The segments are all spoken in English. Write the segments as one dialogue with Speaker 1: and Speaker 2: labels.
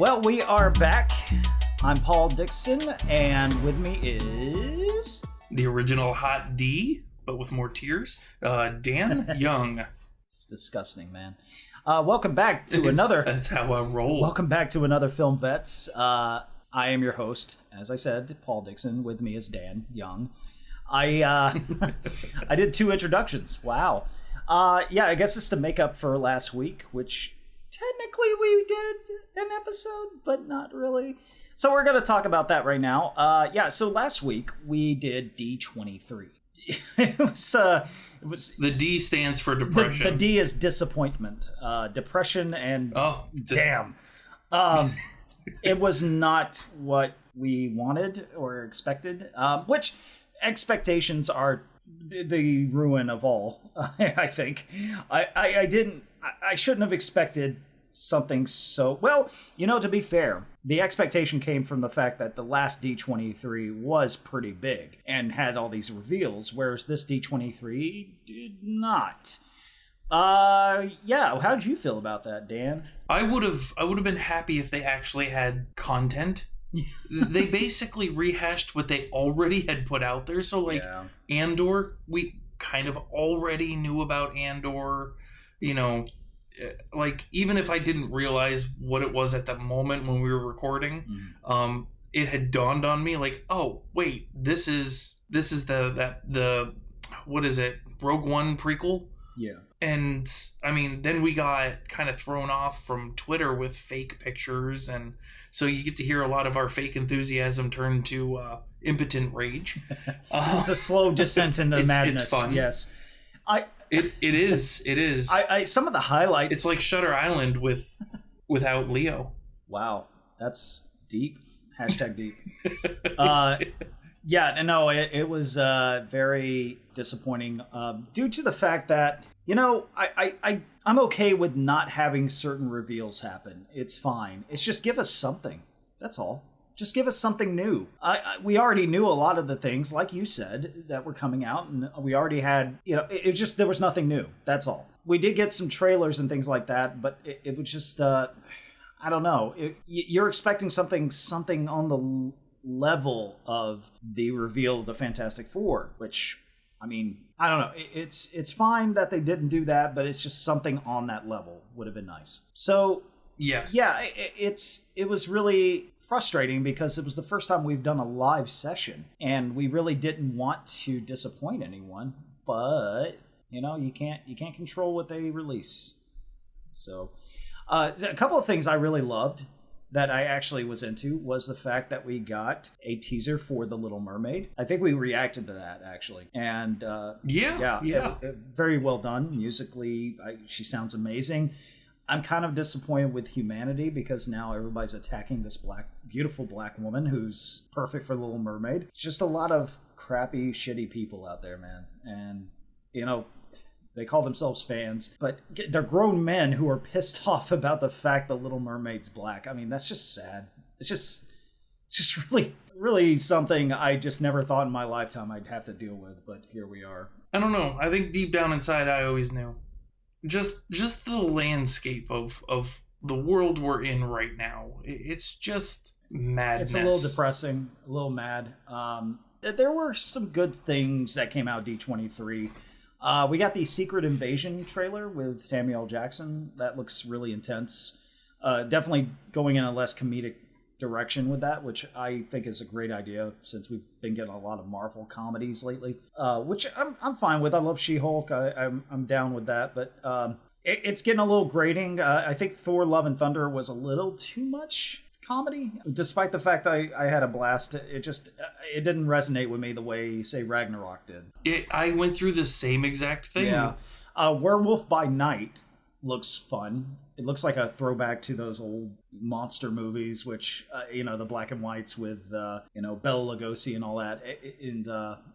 Speaker 1: Well, we are back. I'm Paul Dixon, and with me is...
Speaker 2: the original Hot D, but with more tears, Dan Young.
Speaker 1: It's disgusting, man. Welcome back to another...
Speaker 2: That's how I roll.
Speaker 1: Welcome back to another Film Vets. I am your host, as I said, Paul Dixon. With me is Dan Young. I did 2 introductions. Wow. Yeah, I guess it's to make up for last week, which technically we did an episode, but not really. So we're going to talk about that right now. Yeah, so last week we did D23. It was
Speaker 2: the D stands for depression.
Speaker 1: The D is disappointment, depression, and damn. It was not what we wanted or expected, which expectations are the ruin of all. I think I shouldn't have expected something so well. You know, to be fair, the expectation came from the fact that the last D23 was pretty big and had all these reveals, whereas this D23 did not. Yeah, how'd you feel about that, Dan?
Speaker 2: I would have been happy if they actually had content. They basically rehashed what they already had put out there. So Andor, we kind of already knew about Andor, you know. Like, even if I didn't realize what it was at the moment when we were recording, it had dawned on me, like, oh wait, this is the what is it, Rogue One prequel?
Speaker 1: Yeah.
Speaker 2: And I mean, then we got kind of thrown off from Twitter with fake pictures, and so you get to hear a lot of our fake enthusiasm turn to impotent rage.
Speaker 1: It's a slow descent into madness.
Speaker 2: It's fun.
Speaker 1: Yes.
Speaker 2: It is.
Speaker 1: I some of the highlights.
Speaker 2: It's like Shutter Island without Leo.
Speaker 1: Wow, that's deep. # deep. Yeah, no, it was very disappointing due to the fact that, you know, I'm okay with not having certain reveals happen. It's fine. It's just give us something. That's all. Just give us something new. We already knew a lot of the things, like you said, that were coming out, and we already had, you know, it just, there was nothing new. That's all. We did get some trailers and things like that, but it was just, I don't know. You're expecting something on the level of the reveal of the Fantastic Four, which, I mean, I don't know. It's fine that they didn't do that, but it's just something on that level would have been nice. So...
Speaker 2: yes.
Speaker 1: Yeah, it was really frustrating because it was the first time we've done a live session, and we really didn't want to disappoint anyone. But you know, you can't control what they release. So, a couple of things I really loved that I actually was into was the fact that we got a teaser for The Little Mermaid. I think we reacted to that actually, and very well done musically. She sounds amazing. I'm kind of disappointed with humanity because now everybody's attacking this beautiful black woman who's perfect for Little Mermaid. Just a lot of crappy, shitty people out there, man. And, you know, they call themselves fans, but they're grown men who are pissed off about the fact that Little Mermaid's black. I mean, that's just sad. It's just really, really something I just never thought in my lifetime I'd have to deal with, but here we are.
Speaker 2: I don't know. I think deep down inside I always knew. Just the landscape of the world we're in right now. It's just madness.
Speaker 1: It's a little depressing, a little mad. There were some good things that came out D23. We got the Secret Invasion trailer with Samuel L. Jackson. That looks really intense. Definitely going in a less comedic direction with that, which I think is a great idea since we've been getting a lot of Marvel comedies lately, which I'm fine with. I love She-Hulk. I'm down with that, but it's getting a little grating. I think Thor: Love and Thunder was a little too much comedy, despite the fact I had a blast. It didn't resonate with me the way, say, Ragnarok did.
Speaker 2: I went through the same exact thing.
Speaker 1: Yeah. Werewolf by Night looks fun. It looks like a throwback to those old monster movies, which, you know, the black and whites with, you know, Bela Lugosi and all that, and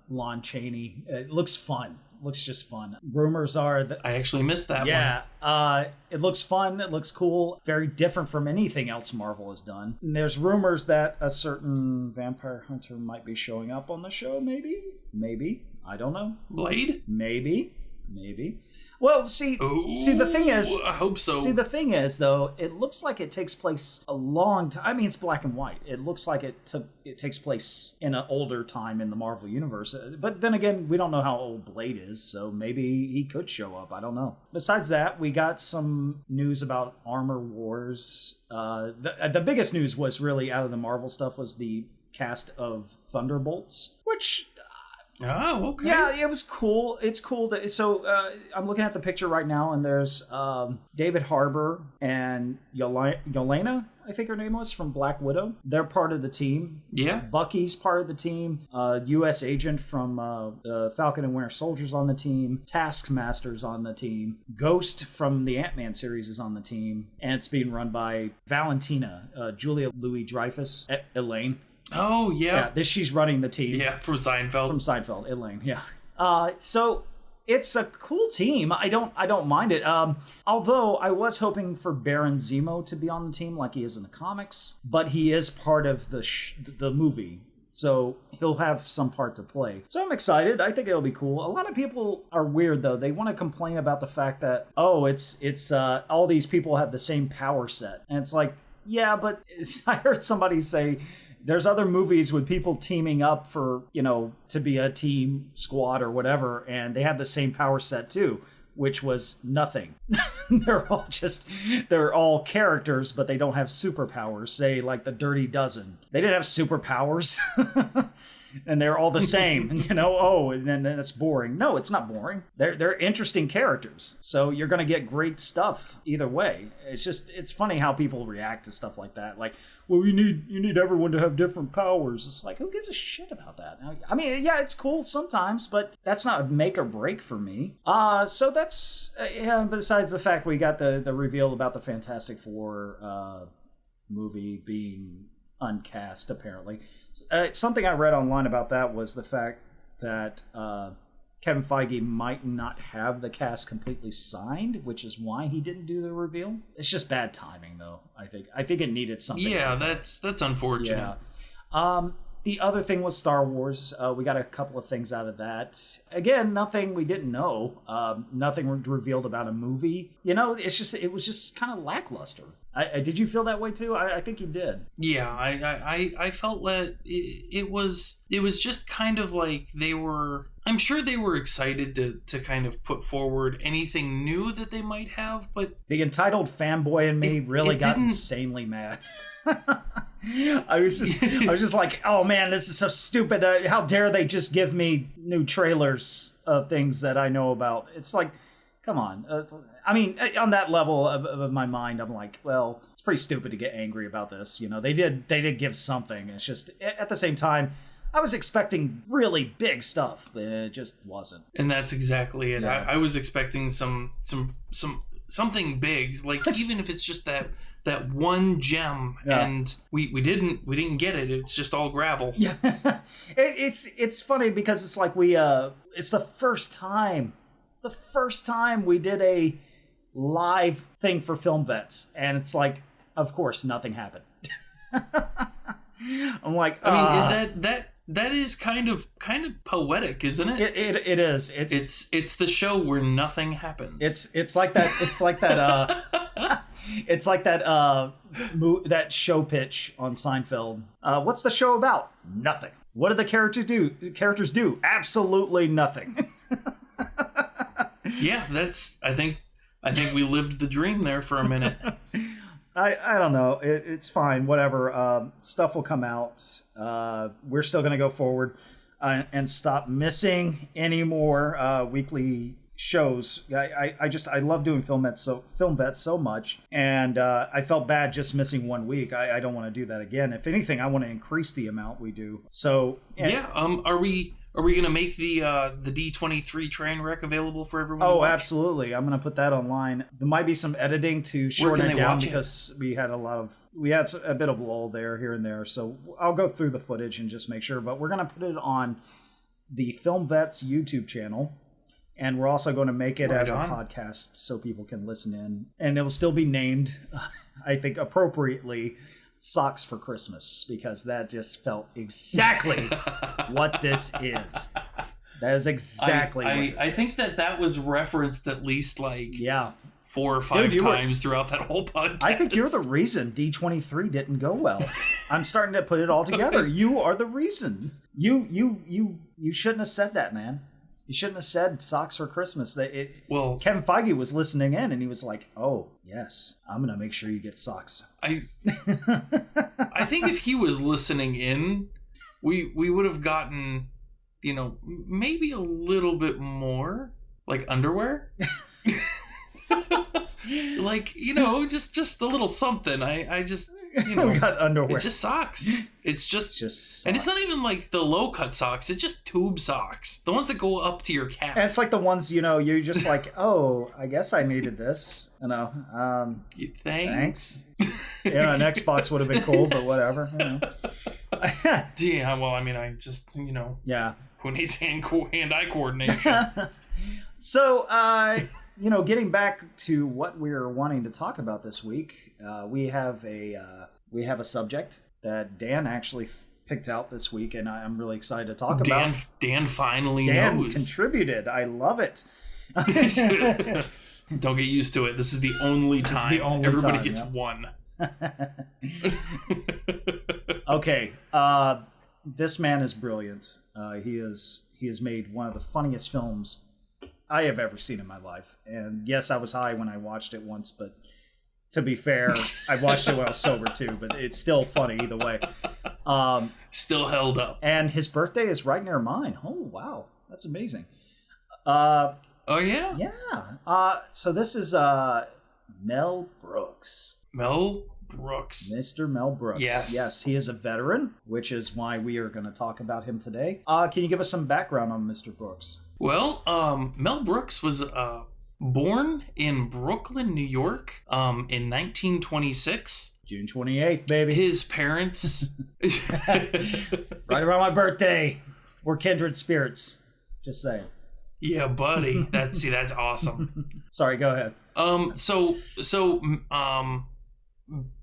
Speaker 1: Lon Chaney. It looks fun. Looks just fun. Rumors are that...
Speaker 2: I actually missed that one.
Speaker 1: Yeah. It looks fun. It looks cool. Very different from anything else Marvel has done. And there's rumors that a certain vampire hunter might be showing up on the show, maybe? Maybe. I don't know.
Speaker 2: Blade?
Speaker 1: Maybe. Maybe. Well, see, the thing is...
Speaker 2: I hope so.
Speaker 1: See, the thing is, though, it looks like it takes place a long time. I mean, it's black and white. It looks like it takes place in an older time in the Marvel Universe. But then again, we don't know how old Blade is, so maybe he could show up. I don't know. Besides that, we got some news about Armor Wars. The biggest news was really out of the Marvel stuff was the cast of Thunderbolts, which...
Speaker 2: Oh, okay.
Speaker 1: Yeah, it was cool. It's cool. I'm looking at the picture right now, and there's David Harbour and Yelena, I think her name was, from Black Widow. They're part of the team.
Speaker 2: Yeah.
Speaker 1: Bucky's part of the team. U.S. Agent from Falcon and Winter Soldier's on the team. Taskmaster's on the team. Ghost from the Ant-Man series is on the team. And it's being run by Valentina, Julia Louis-Dreyfus, Elaine.
Speaker 2: Oh, yeah.
Speaker 1: Yeah, she's running the team.
Speaker 2: Yeah, from Seinfeld.
Speaker 1: From Seinfeld, Elaine, yeah. So it's a cool team. I don't mind it. Although I was hoping for Baron Zemo to be on the team like he is in the comics, but he is part of the movie. So he'll have some part to play. So I'm excited. I think it'll be cool. A lot of people are weird, though. They want to complain about the fact that, it's all these people have the same power set. And it's like, yeah, but I heard somebody say... There's other movies with people teaming up for, to be a team squad or whatever, and they have the same power set too, which was nothing. They're all characters, but they don't have superpowers. Say, like the Dirty Dozen. They didn't have superpowers. And they're all the same, and then it's boring. No, it's not boring. They're interesting characters. So you're going to get great stuff either way. It's funny how people react to stuff like that. Like, well, you need everyone to have different powers. It's like, who gives a shit about that? I mean, yeah, it's cool sometimes, but that's not a make or break for me. So that's, besides the fact we got the reveal about the Fantastic Four movie being uncast, apparently. Something I read online about that was the fact that Kevin Feige might not have the cast completely signed, which is why he didn't do the reveal. It's just bad timing, though. I think it needed something.
Speaker 2: Yeah, that's unfortunate.
Speaker 1: Yeah. The other thing was Star Wars. We got a couple of things out of that. Again, nothing we didn't know. Nothing revealed about a movie. It was just kind of lackluster. Did you feel that way too? I think you did.
Speaker 2: Yeah, I felt that it was just kind of like they were. I'm sure they were excited to kind of put forward anything new that they might have, but
Speaker 1: the entitled fanboy in me really got insanely mad. I was just like, oh man, this is so stupid. How dare they just give me new trailers of things that I know about? It's like, come on. I mean, on that level of my mind, I'm like, well, it's pretty stupid to get angry about this. They did give something. It's just, at the same time, I was expecting really big stuff, but it just wasn't.
Speaker 2: And that's exactly it. Yeah. I was expecting something big, like even if it's just that one gem, and we didn't get it. It's just all gravel.
Speaker 1: Yeah, it's funny because it's like it's the first time we did a live thing for Film Vets, and it's like, of course, nothing happened. I'm like,
Speaker 2: I mean, that is kind of poetic, isn't it?
Speaker 1: It is.
Speaker 2: It's the show where nothing happens.
Speaker 1: It's like that. It's like that. It's like that show pitch on Seinfeld. What's the show about? Nothing. What do the characters do? Absolutely nothing.
Speaker 2: Yeah, I think we lived the dream there for a minute.
Speaker 1: I don't know. It's fine. Whatever. Stuff will come out. We're still going to go forward and stop missing any more weekly shows. I love doing Film Vets so much, and I felt bad just missing 1 week. I don't want to do that again. If anything, I want to increase the amount we do. So
Speaker 2: Are we going to make the D23 train wreck available for everyone to watch?
Speaker 1: Absolutely. I'm going to put that online. There might be some editing to shorten it down because we had a bit of lull here and there. So I'll go through the footage and just make sure. But we're going to put it on the Film Vets YouTube channel. And we're also going to make it as a podcast so people can listen in. And it will still be named, I think, appropriately, Socks for Christmas, because that just felt exactly what this is. That is exactly what
Speaker 2: I think that was referenced at least 4 or 5 times throughout that whole podcast.
Speaker 1: I think you're the reason D23 didn't go well. I'm starting to put it all together. You are the reason. You shouldn't have said that, man. You shouldn't have said socks for Christmas. Kevin Feige was listening in, and he was like, "Oh yes, I'm gonna make sure you get socks."
Speaker 2: I think if he was listening in, we would have gotten, maybe a little bit more underwear. Just a little something. I just
Speaker 1: we got underwear.
Speaker 2: It's just socks. It's just
Speaker 1: socks.
Speaker 2: And it's not even the low cut socks. It's just tube socks. The ones that go up to your calf.
Speaker 1: And it's the ones, you're just oh, I guess I needed this.
Speaker 2: Thanks.
Speaker 1: An Xbox would have been cool, but whatever.
Speaker 2: Yeah, well, I just,
Speaker 1: Yeah.
Speaker 2: Who needs hand-eye coordination?
Speaker 1: So, getting back to what we're wanting to talk about this week, we have a subject that Dan actually picked out this week, and I'm really excited to talk about.
Speaker 2: Dan finally knows.
Speaker 1: Dan contributed. I love it.
Speaker 2: Don't get used to it. This is the only time. Everybody gets one.
Speaker 1: Okay. This man is brilliant. He has made one of the funniest films I have ever seen in my life. And yes, I was high when I watched it once, but to be fair, I watched it when I was sober too, but it's still funny either way.
Speaker 2: Still held up.
Speaker 1: And his birthday is right near mine. Oh, wow. That's amazing.
Speaker 2: Oh, yeah?
Speaker 1: Yeah. So this is Mel Brooks.
Speaker 2: Mel Brooks.
Speaker 1: Mr. Mel Brooks. Yes, he is a veteran, which is why we are going to talk about him today. Can you give us some background on Mr. Brooks?
Speaker 2: Well, Mel Brooks was born in Brooklyn, New York, in 1926.
Speaker 1: June 28th, baby.
Speaker 2: His parents...
Speaker 1: Right around my birthday. We're kindred spirits. Just saying.
Speaker 2: Yeah, buddy. That's awesome.
Speaker 1: Sorry, go ahead.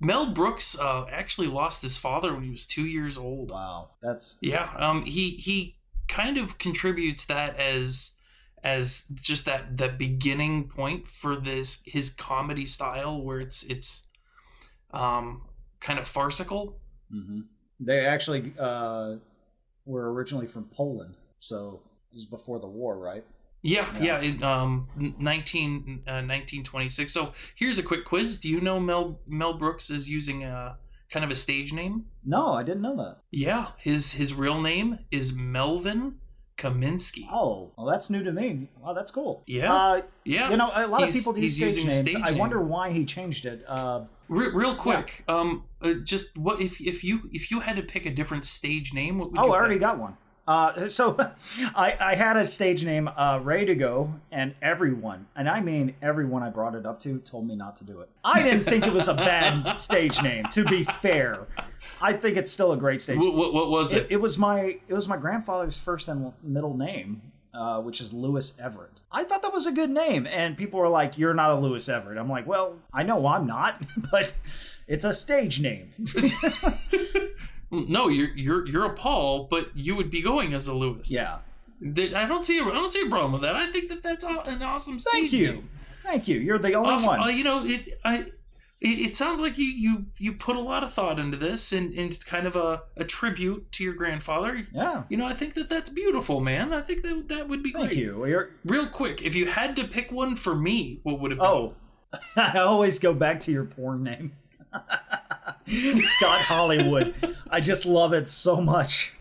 Speaker 2: Mel Brooks actually lost his father when he was 2 years old.
Speaker 1: Wow, that's
Speaker 2: he kind of contributes that as just that beginning point for his comedy style where it's kind of farcical.
Speaker 1: Mm-hmm. They actually were originally from Poland, so this is before the war, right?
Speaker 2: Yeah. In 1926. So here's a quick quiz. Do you know Mel Brooks is using kind of a stage name?
Speaker 1: No, I didn't know that.
Speaker 2: Yeah, his real name is Melvin Kaminsky.
Speaker 1: Oh, well, that's new to me. Wow, that's cool.
Speaker 2: Yeah.
Speaker 1: A lot of people do stage names. I wonder why he changed it.
Speaker 2: Real quick, just what if you had to pick a different stage name? What would you
Speaker 1: I already got one. So I had a stage name ready to go, and everyone, and I mean everyone I brought it up to, told me not to do it. I didn't think it was a bad stage name, to be fair. I think it's still a great stage name.
Speaker 2: What was it?
Speaker 1: It was my grandfather's first and middle name, which is Lewis Everett. I thought that was a good name, and people were like, "You're not a Lewis Everett." I'm like, "Well, I know I'm not, but it's a stage name."
Speaker 2: No, you're a Paul, but you would be going as a Lewis.
Speaker 1: Yeah,
Speaker 2: I don't see a problem with that. I think that's an awesome stage name.
Speaker 1: Thank you. You're the only one.
Speaker 2: It sounds like you put a lot of thought into this, and it's kind of a tribute to your grandfather.
Speaker 1: Yeah.
Speaker 2: I think that's beautiful, man. I think that would be great.
Speaker 1: Thank you.
Speaker 2: Real quick, if you had to pick one for me, what would it be?
Speaker 1: Oh, I always go back to your porn name. Scott Hollywood. I just love it so much.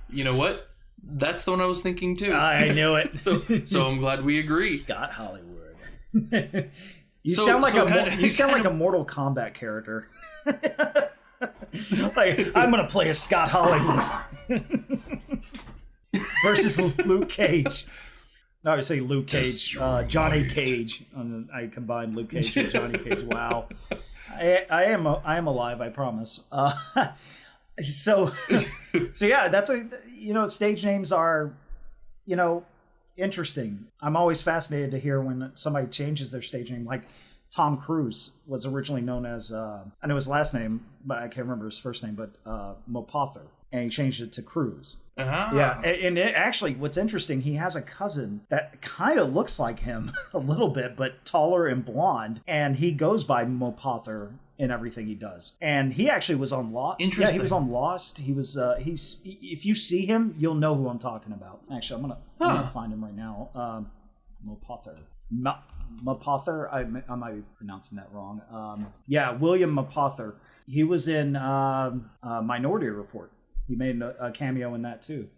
Speaker 2: You know what? That's the one I was thinking too.
Speaker 1: I knew it.
Speaker 2: So I'm glad we agree.
Speaker 1: Scott Hollywood. You sound like a Mortal Kombat character. Like, I'm gonna play a Scott Hollywood versus Luke Cage. Obviously, Luke Cage, Johnny Cage. I combined Luke Cage with Johnny Cage. Wow, I am alive. I promise. So yeah, that's stage names are, interesting. I'm always fascinated to hear when somebody changes their stage name. Like Tom Cruise was originally known as, I know his last name, but I can't remember his first name, but Mopother. and he changed it to Cruz.
Speaker 2: Ah.
Speaker 1: Yeah, and actually, what's interesting, he has a cousin that kind of looks like him a little bit, but taller and blonde, and he goes by Mopother in everything he does. And he actually was on Lost.
Speaker 2: Interesting.
Speaker 1: Yeah, he was on Lost. He was. He's. If you see him, you'll know who I'm talking about. Actually, I'm gonna find him right now. Mopother. Mopother. I might be pronouncing that wrong. Yeah, William Mopother. He was in Minority Report. He made a cameo in that too.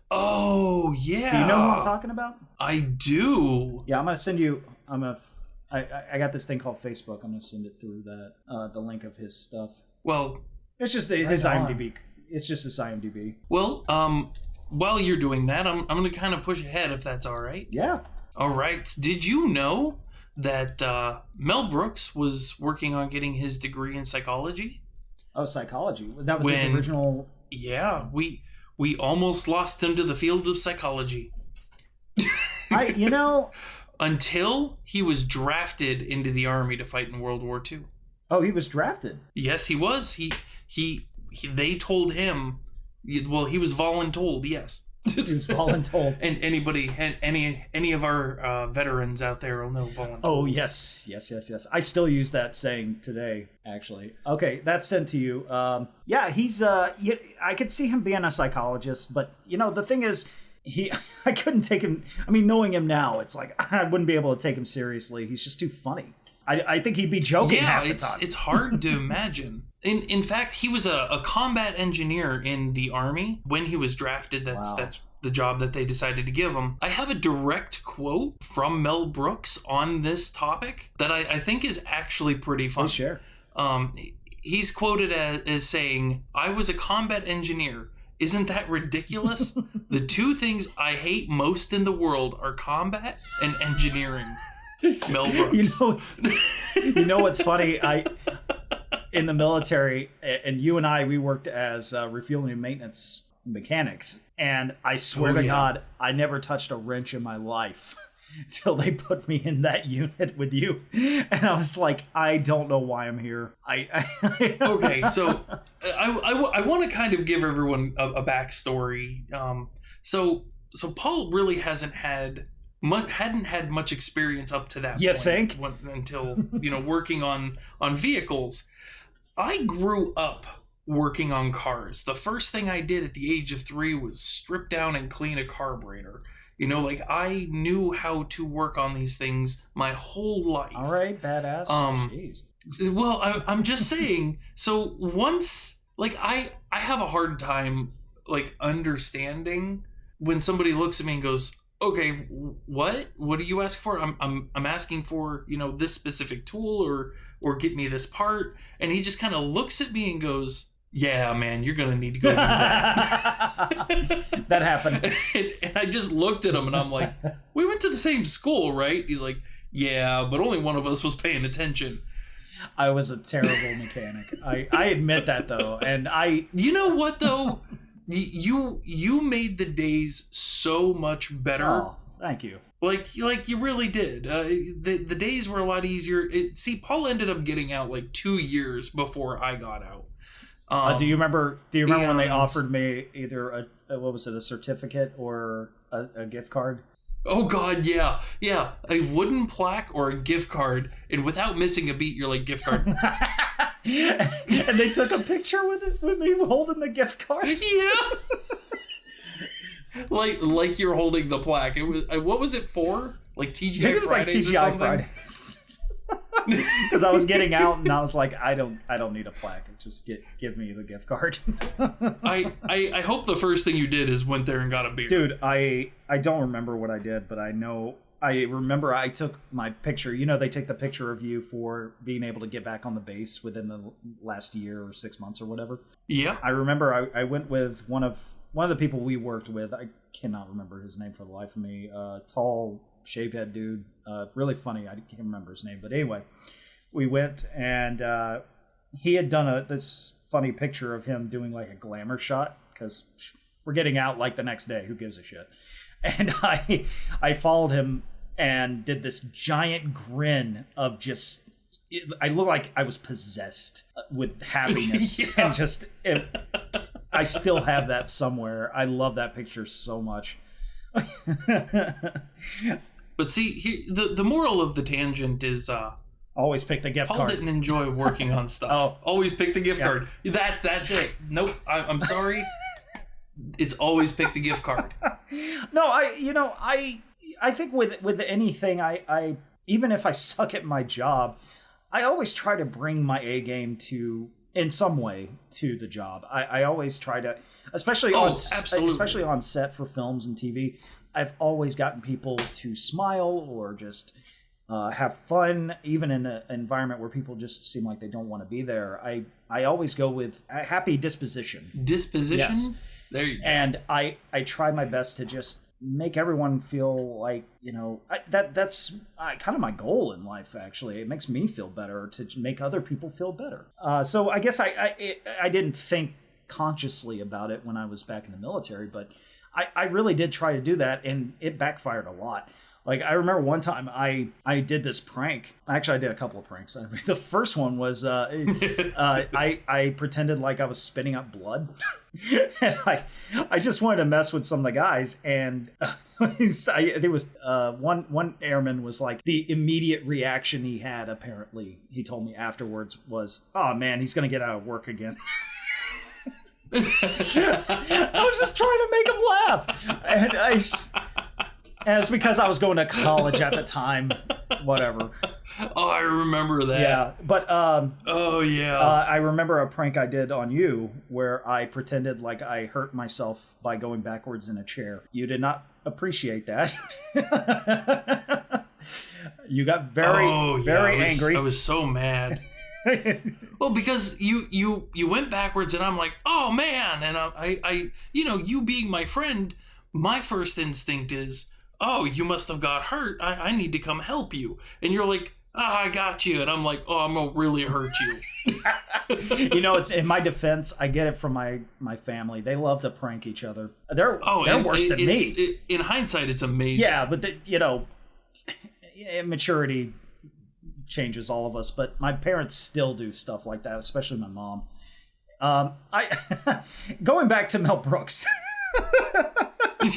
Speaker 2: Oh yeah.
Speaker 1: Do you know who I'm talking about?
Speaker 2: I do.
Speaker 1: Yeah, I'm gonna send you. I got this thing called Facebook. I'm gonna send it through that the link of his stuff.
Speaker 2: Well,
Speaker 1: it's just his IMDb. It's just his IMDb.
Speaker 2: Well, while you're doing that, I'm gonna kind of push ahead if that's all right.
Speaker 1: Yeah.
Speaker 2: All right. Did you know that Mel Brooks was working on getting his degree in psychology?
Speaker 1: Oh, psychology. That was his original.
Speaker 2: Yeah, we almost lost him to the field of psychology. Until he was drafted into the army to fight in World War II.
Speaker 1: Oh, he was drafted.
Speaker 2: Yes, he was. They told him. Well, he was voluntold. Yes.
Speaker 1: He was voluntold.
Speaker 2: And any of our veterans out there will know voluntold.
Speaker 1: Oh yes. I still use that saying today, actually. Okay, that's sent to you. Yeah, he's. I could see him being a psychologist, but the thing is, I couldn't take him. I mean, knowing him now, it's like I wouldn't be able to take him seriously. He's just too funny. I think he'd be joking half the time.
Speaker 2: It's hard to imagine. In fact, he was a combat engineer in the army when he was drafted. That's the job that they decided to give him. I have a direct quote from Mel Brooks on this topic that I think is actually pretty fun.
Speaker 1: Please share.
Speaker 2: He's quoted as saying, "I was a combat engineer. Isn't that ridiculous? The two things I hate most in the world are combat and engineering." Mel Brooks.
Speaker 1: You know what's funny? In the military, and you and we worked as refueling and maintenance mechanics, and I swear to God, I never touched a wrench in my life till they put me in that unit with you, and I was like, I don't know why I'm here.
Speaker 2: Okay, so I want to kind of give everyone a backstory. So Paul really hadn't had much experience up to that point. Until working on vehicles. I grew up working on cars. The first thing I did at the age of 3 was strip down and clean a carburetor. I knew how to work on these things my whole life.
Speaker 1: All right, badass. Jeez.
Speaker 2: Well, I'm just saying. So once, I have a hard time understanding when somebody looks at me and goes, "Okay, what do you ask for?" I'm asking for this specific tool or get me this part, and he just kind of looks at me and goes, "Yeah, man, you're gonna need to go do that."
Speaker 1: That happened.
Speaker 2: And I just looked at him and I'm like, "We went to the same school, right?" He's like, "Yeah, but only one of us was paying attention."
Speaker 1: I was a terrible mechanic. I admit that though, and
Speaker 2: You know what though? You made the days so much better.
Speaker 1: Oh, thank you.
Speaker 2: Like you really did. The days were a lot easier. Paul ended up getting out 2 years before I got out.
Speaker 1: Do you remember when they offered me either a certificate or a gift card?
Speaker 2: Oh God, yeah, a wooden plaque or a gift card, and without missing a beat, you're like, gift card.
Speaker 1: And they took a picture with me holding the gift card.
Speaker 2: Yeah. like you're holding the plaque. It was what was it for? TGI Fridays.
Speaker 1: I think it was TGI Fridays. Because I was getting out and I was like, I don't need a plaque. Just give me the gift card.
Speaker 2: I hope the first thing you did is went there and got a beer.
Speaker 1: Dude, I don't remember what I did, but I remember I took my picture. They take the picture of you for being able to get back on the base within the last year or 6 months or whatever.
Speaker 2: Yeah.
Speaker 1: I remember I went with one of the people we worked with. I cannot remember his name for the life of me. Tall, shaved head dude. Really funny. I can't remember his name. But anyway, we went and he had done this funny picture of him doing a glamour shot because we're getting out the next day. Who gives a shit? And I followed him and did this giant grin of just... I looked like I was possessed with happiness.
Speaker 2: Yeah.
Speaker 1: And just... I still have that somewhere. I love that picture so much.
Speaker 2: But see, here, the moral of the tangent is
Speaker 1: always pick the gift
Speaker 2: Paul
Speaker 1: card.
Speaker 2: didn't enjoy working on stuff. Always pick the gift card. That's it. Nope. I'm sorry. It's always pick the gift card.
Speaker 1: No, I think with anything, I even if I suck at my job, I always try to bring my A game in some way to the job. I always try to, especially on set for films and TV. I've always gotten people to smile or just have fun, even in an environment where people just seem like they don't want to be there. I always go with a happy disposition.
Speaker 2: Disposition?
Speaker 1: Yes.
Speaker 2: There you go.
Speaker 1: And I try my best to just make everyone feel like, that's kind of my goal in life, actually. It makes me feel better to make other people feel better. So I guess I didn't think consciously about it when I was back in the military, but I really did try to do that, and it backfired a lot. Like, I remember one time I did this prank. Actually, I did a couple of pranks. The first one was I pretended like I was spitting up blood. And I just wanted to mess with some of the guys. And there was one airman was like, the immediate reaction he had, apparently, he told me afterwards, was, oh, man, he's going to get out of work again. I was just trying to make him laugh. And it's because I was going to college at the time. Whatever.
Speaker 2: Oh, I remember that.
Speaker 1: Yeah, but I remember a prank I did on you where I pretended like I hurt myself by going backwards in a chair. You did not appreciate that. You got very angry.
Speaker 2: I was so mad. Well, because you went backwards, and I'm like, oh man, and I you being my friend, my first instinct is, oh, you must have got hurt. I need to come help you. And you're like, I got you. And I'm like, oh, I'm going to really hurt you.
Speaker 1: It's in my defense, I get it from my family. They love to prank each other. They're worse than me.
Speaker 2: In hindsight, it's amazing.
Speaker 1: Yeah, but maturity changes all of us. But my parents still do stuff like that, especially my mom. Going back to Mel Brooks.
Speaker 2: And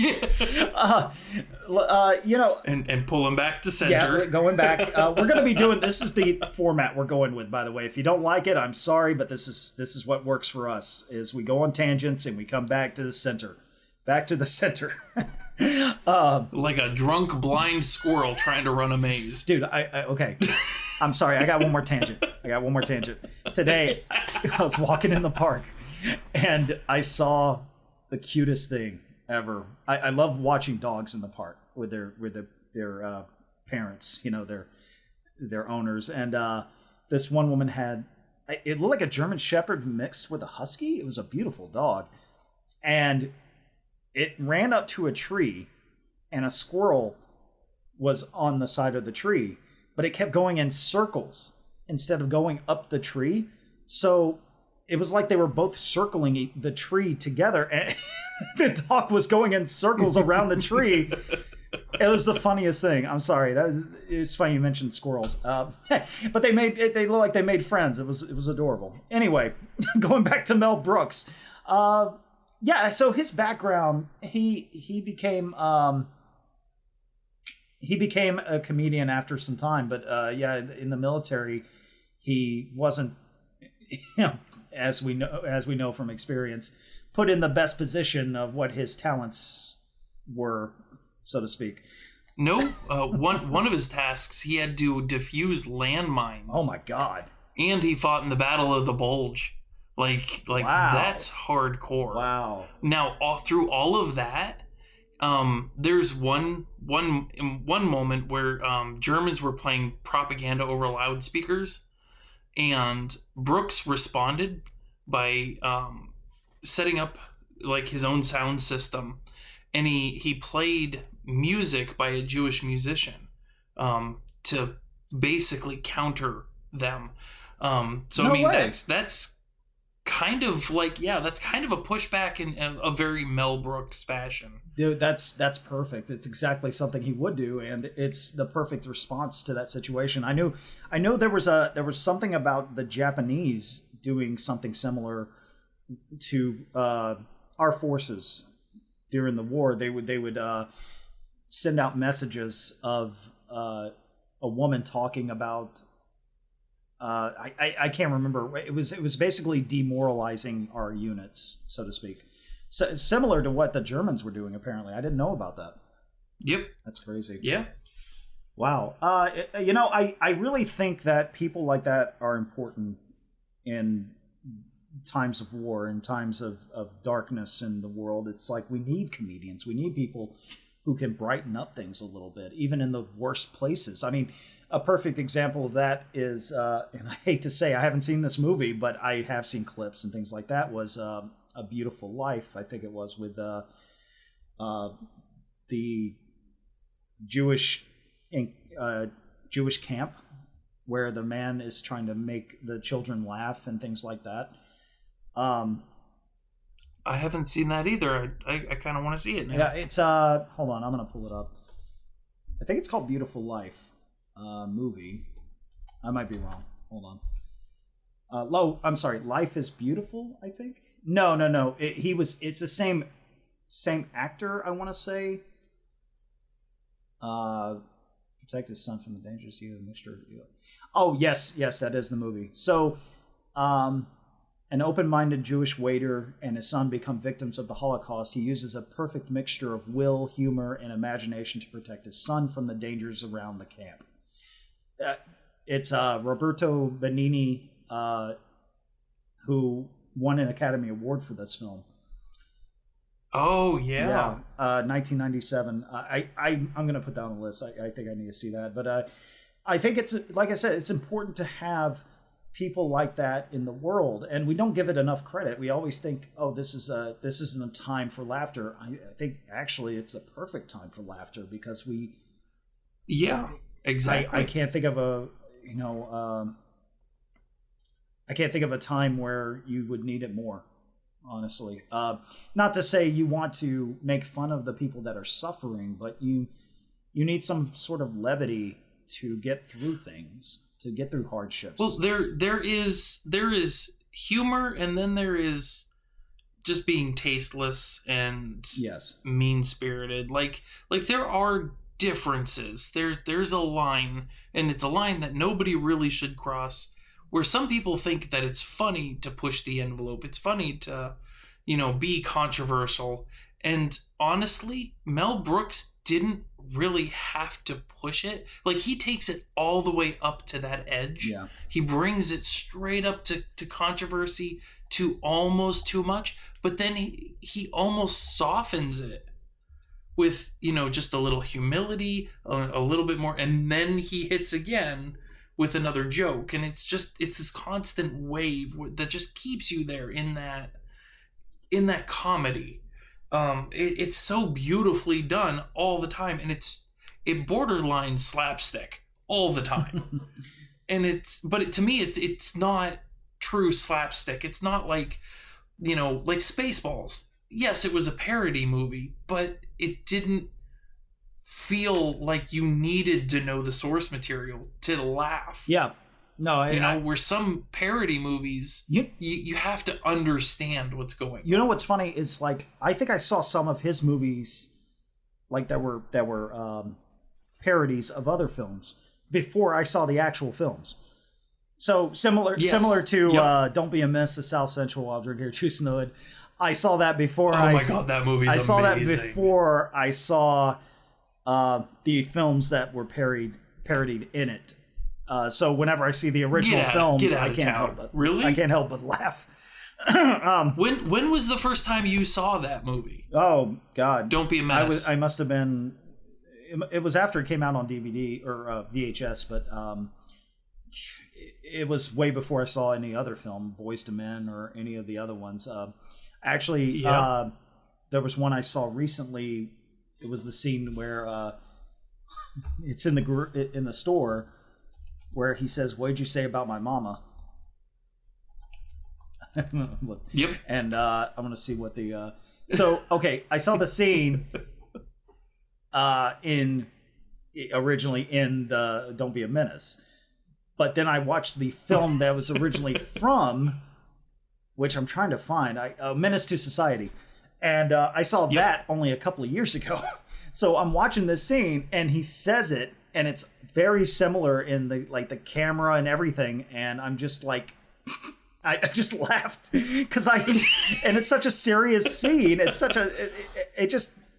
Speaker 2: pull him back to center.
Speaker 1: Yeah, going back. We're going to be doing, this is the format we're going with, by the way. If you don't like it, I'm sorry, but this is what works for us, is we go on tangents and we come back to the center. Back to the center.
Speaker 2: Like a drunk blind squirrel trying to run a maze.
Speaker 1: Dude, okay. I'm sorry, I got one more tangent. Today, I was walking in the park and I saw the cutest thing ever. I love watching dogs in the park with their parents, their owners. And this one woman had, it looked like a German Shepherd mixed with a Husky. It was a beautiful dog. And it ran up to a tree, and a squirrel was on the side of the tree, but it kept going in circles instead of going up the tree. So it was like they were both circling the tree together, and the dog was going in circles around the tree. It was the funniest thing. I'm sorry. It was funny you mentioned squirrels. But they looked like they made friends. It was adorable. Anyway, going back to Mel Brooks. So his background, he became a comedian after some time, but in the military, he wasn't, as we know from experience, put in the best position of what his talents were, so to speak.
Speaker 2: No, one of his tasks, he had to defuse landmines.
Speaker 1: Oh my God!
Speaker 2: And he fought in the Battle of the Bulge. Like wow. That's hardcore.
Speaker 1: Wow.
Speaker 2: Now, through all of that, there's one moment where Germans were playing propaganda over loudspeakers, and Brooks responded by setting up like his own sound system, and he played music by a Jewish musician to basically counter them. That's kind of like, that's kind of a pushback in a very Mel Brooks fashion.
Speaker 1: Dude, that's perfect. It's exactly something he would do, and it's the perfect response to that situation. I know there was something about the Japanese doing something similar to our forces during the war, they would send out messages of a woman talking about. I can't remember. It was basically demoralizing our units, so to speak. So similar to what the Germans were doing. Apparently, I didn't know about that.
Speaker 2: Yep,
Speaker 1: that's crazy.
Speaker 2: Yeah.
Speaker 1: Wow. I really think that people like that are important in times of war, in times of darkness in the world. It's like we need comedians. We need people who can brighten up things a little bit, even in the worst places. I mean, a perfect example of that is, and I hate to say I haven't seen this movie, but I have seen clips and things like that, was A Beautiful Life, I think it was, with the Jewish camp where the man is trying to make the children laugh and things like that.
Speaker 2: I haven't seen that either. I kind of want to see it now.
Speaker 1: Yeah, it's hold on, I'm gonna pull it up. I think it's called Beautiful Life movie. I might be wrong. Hold on. I'm sorry. Life is Beautiful, I think. No. It's the same actor, I want to say. Protect his son from the dangerous use of mixture. Oh, yes, that is the movie. So, an open-minded Jewish waiter and his son become victims of the Holocaust. He uses a perfect mixture of will, humor, and imagination to protect his son from the dangers around the camp. It's Roberto Benigni, who won an Academy Award for this film.
Speaker 2: Oh, yeah.
Speaker 1: 1997. I'm going to put that on the list. I think I need to see that. But I think it's, like I said, it's important to have people like that in the world, and we don't give it enough credit. We always think, oh, this isn't a time for laughter. I think actually it's the perfect time for laughter, because we...
Speaker 2: Yeah, exactly.
Speaker 1: I can't think of I can't think of a time where you would need it more, honestly. Not to say you want to make fun of the people that are suffering, but you need some sort of levity to get through things, to get through hardships.
Speaker 2: Well, there is humor, and then there is just being tasteless and mean-spirited. Like there are differences. There's a line, and it's a line that nobody really should cross, where some people think that it's funny to push the envelope. It's funny to, be controversial. And honestly, Mel Brooks didn't really have to push it. Like, he takes it all the way up to that edge.
Speaker 1: Yeah.
Speaker 2: He brings it straight up to controversy, to almost too much, but then he almost softens it with, just a little humility, a little bit more, and then he hits again with another joke. And it's this constant wave that just keeps you there in that comedy. It's so beautifully done all the time, and it borderline slapstick all the time. To me it's not true slapstick. It's not like Spaceballs. Yes, it was a parody movie, but it didn't feel like you needed to know the source material to laugh.
Speaker 1: Yeah. No,
Speaker 2: where some parody movies, you have to understand what's going on.
Speaker 1: You know what's funny is, I think I saw some of his movies that were parodies of other films before I saw the actual films. So similar to Don't Be a Miss, the South Central While Drinking Juice in the Hood. I saw that before.
Speaker 2: Oh my god, that movie's amazing.
Speaker 1: I saw that before I saw the films that were parodied in it. So whenever I see the original films, I can't help but laugh.
Speaker 2: When was the first time you saw that movie?
Speaker 1: Oh God!
Speaker 2: Don't Be a Menace.
Speaker 1: I must have been. It was after it came out on DVD or VHS, but it was way before I saw any other film, Boys to Men or any of the other ones. There was one I saw recently. It was the scene where it's in the store, where he says, "What did you say about my mama?"
Speaker 2: Yep.
Speaker 1: And I'm gonna see what the. So okay, I saw the scene originally in the Don't Be a Menace, but then I watched the film that was originally from which I'm trying to find. Menace to Society. And I saw that only a couple of years ago. So I'm watching this scene, and he says it, and it's very similar in the camera and everything. And I'm just like, I just laughed because and it's such a serious scene. It's such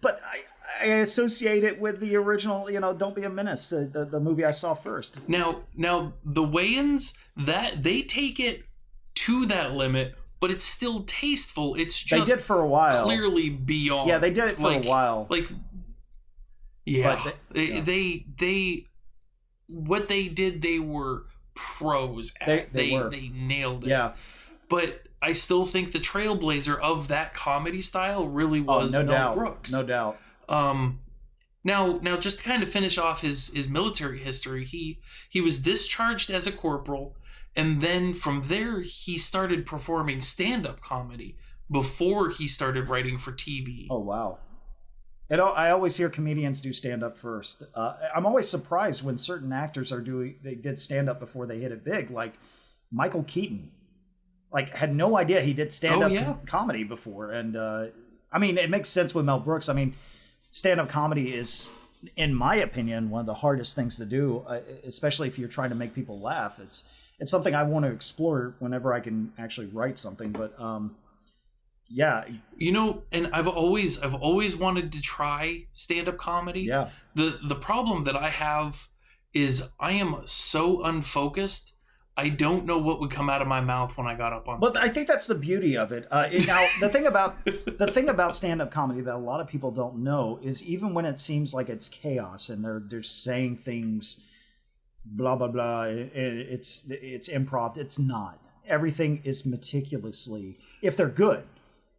Speaker 1: but I associate it with the original, Don't Be a Menace, the movie I saw first.
Speaker 2: Now the Wayans, that they take it to that limit, but it's still tasteful. It's just
Speaker 1: they did for a while,
Speaker 2: clearly beyond.
Speaker 1: Yeah, they did it for a while.
Speaker 2: They what they did, they were pros at. They nailed it.
Speaker 1: Yeah,
Speaker 2: but I still think the trailblazer of that comedy style really was Mel Brooks.
Speaker 1: No doubt.
Speaker 2: Now, just to kind of finish off his military history, he was discharged as a corporal, and then from there he started performing stand-up comedy before he started writing for TV.
Speaker 1: Oh wow! I always hear comedians do stand-up first. I'm always surprised when certain actors they did stand-up before they hit it big, like Michael Keaton. Had no idea he did stand-up comedy before, and it makes sense with Mel Brooks. Stand-up comedy is, in my opinion, one of the hardest things to do, especially if you're trying to make people laugh. It's something I want to explore whenever I can actually write something. But yeah,
Speaker 2: and I've always wanted to try stand-up comedy.
Speaker 1: Yeah.
Speaker 2: The problem that I have is I am so unfocused. I don't know what would come out of my mouth when I got up on stage.
Speaker 1: Well, I think that's the beauty of it. Now, the thing about stand-up comedy that a lot of people don't know is even when it seems like it's chaos and they're saying things, blah blah blah, it's improv. It's not. Everything is meticulously, if they're good.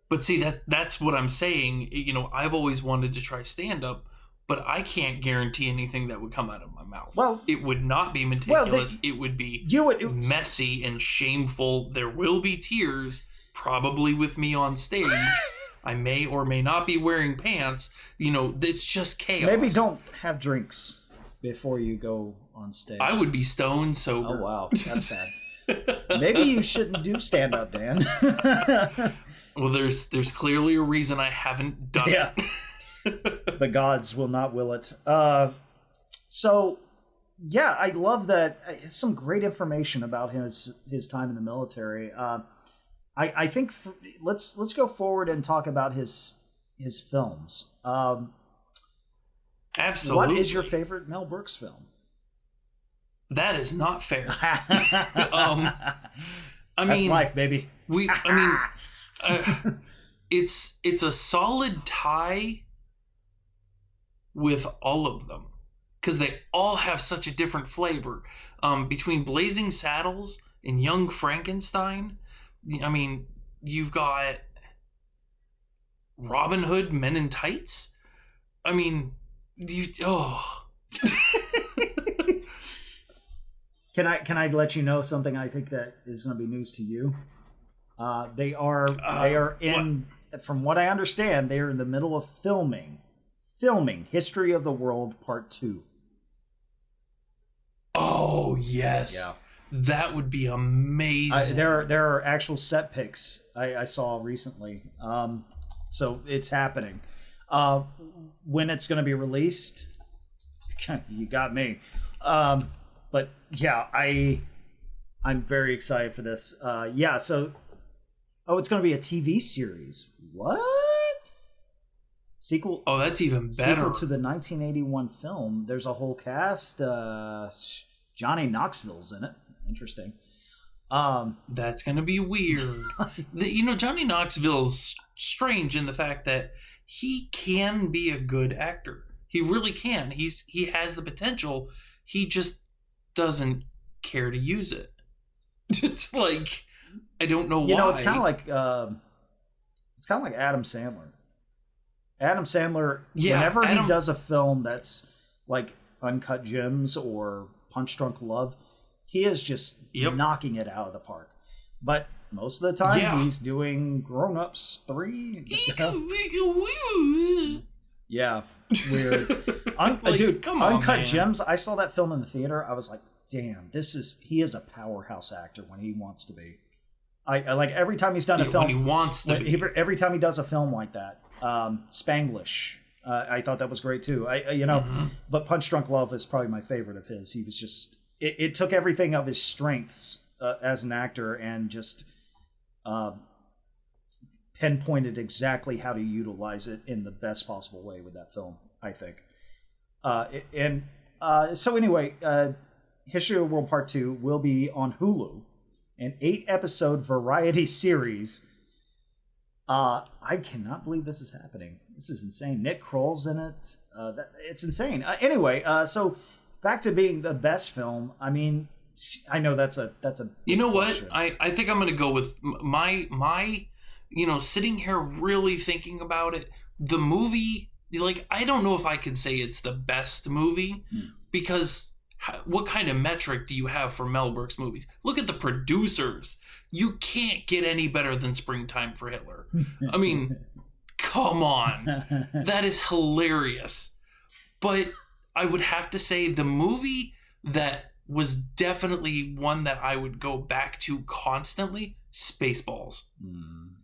Speaker 2: But see, that's what I'm saying. I've always wanted to try stand-up, but I can't guarantee anything that would come out of my mouth.
Speaker 1: Well,
Speaker 2: it would not be meticulous. It would be messy and shameful. There will be tears, probably with me on stage. I may or may not be wearing pants. It's just chaos.
Speaker 1: Maybe don't have drinks before you go on stage.
Speaker 2: I would be stone sober.
Speaker 1: Oh, wow. That's sad. Maybe you shouldn't do stand-up, Dan.
Speaker 2: Well, there's clearly a reason I haven't done it.
Speaker 1: The gods will not will it. So, yeah, I love that. It's some great information about his time in the military. I think let's go forward and talk about his films.
Speaker 2: Absolutely.
Speaker 1: What is your favorite Mel Brooks film?
Speaker 2: That is not fair.
Speaker 1: That's life, baby.
Speaker 2: It's a solid tie with all of them because they all have such a different flavor. Between Blazing Saddles and Young Frankenstein, you've got Robin Hood, Men in Tights.
Speaker 1: Can I let you know something I think that is going to be news to you? They are in, from what I understand, they are in the middle of filming History of the World Part 2.
Speaker 2: Oh, yes.
Speaker 1: Yeah.
Speaker 2: That would be amazing.
Speaker 1: There are actual set pics I saw recently. So it's happening. When it's going to be released, you got me. But yeah, I'm very excited for this. It's going to be a TV series. What? Sequel.
Speaker 2: Oh, that's even better.
Speaker 1: Sequel to the 1981 film. There's a whole cast. Johnny Knoxville's in it. Interesting.
Speaker 2: That's going to be weird. Johnny Knoxville's strange in the fact that he can be a good actor. He really can. He has the potential. He just doesn't care to use it. It's like, I don't know why.
Speaker 1: It's kind of like Adam Sandler. Adam Sandler, whenever he does a film that's like Uncut Gems or Punch Drunk Love, he is just knocking it out of the park. But most of the time, he's doing Grown Ups 3. Yeah, weird. Dude, come on, Uncut Gems. I saw that film in the theater. I was like, damn, he is a powerhouse actor when he wants to be. I like every time he's done a film.
Speaker 2: When he wants to be.
Speaker 1: Every time he does a film like that. Spanglish. I thought that was great too. But Punch Drunk Love is probably my favorite of his. He was just, it took everything of his strengths as an actor and just pinpointed exactly how to utilize it in the best possible way with that film, I think. So anyway, History of the World Part 2 will be on Hulu, an 8-episode variety series. I cannot believe this is happening. This is insane. Nick Kroll's in it. It's insane. Anyway, so back to being the best film. I mean, I know that's a.
Speaker 2: You know what? I think I'm going to go with my. Sitting here really thinking about it. The movie, like, I don't know if I could say it's the best movie because what kind of metric do you have for Mel Brooks movies? Look at the producers. You can't get any better than Springtime for Hitler. I mean, come on. That is hilarious. But I would have to say the movie that was definitely one that I would go back to constantly, Spaceballs.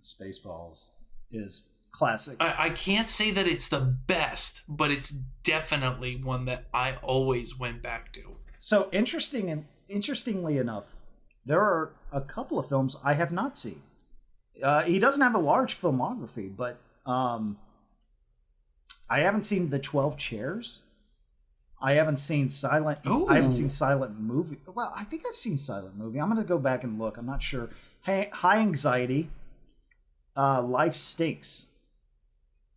Speaker 1: Spaceballs is classic.
Speaker 2: I can't say that it's the best, but it's definitely one that I always went back to.
Speaker 1: So interestingly enough, there are a couple of films I have not seen. He doesn't have a large filmography, but I haven't seen The 12 Chairs. I haven't seen Silent.
Speaker 2: Ooh.
Speaker 1: I haven't seen Silent Movie. Well, I think I've seen Silent Movie. I'm going to go back and look. I'm not sure. High Anxiety. Life Stinks.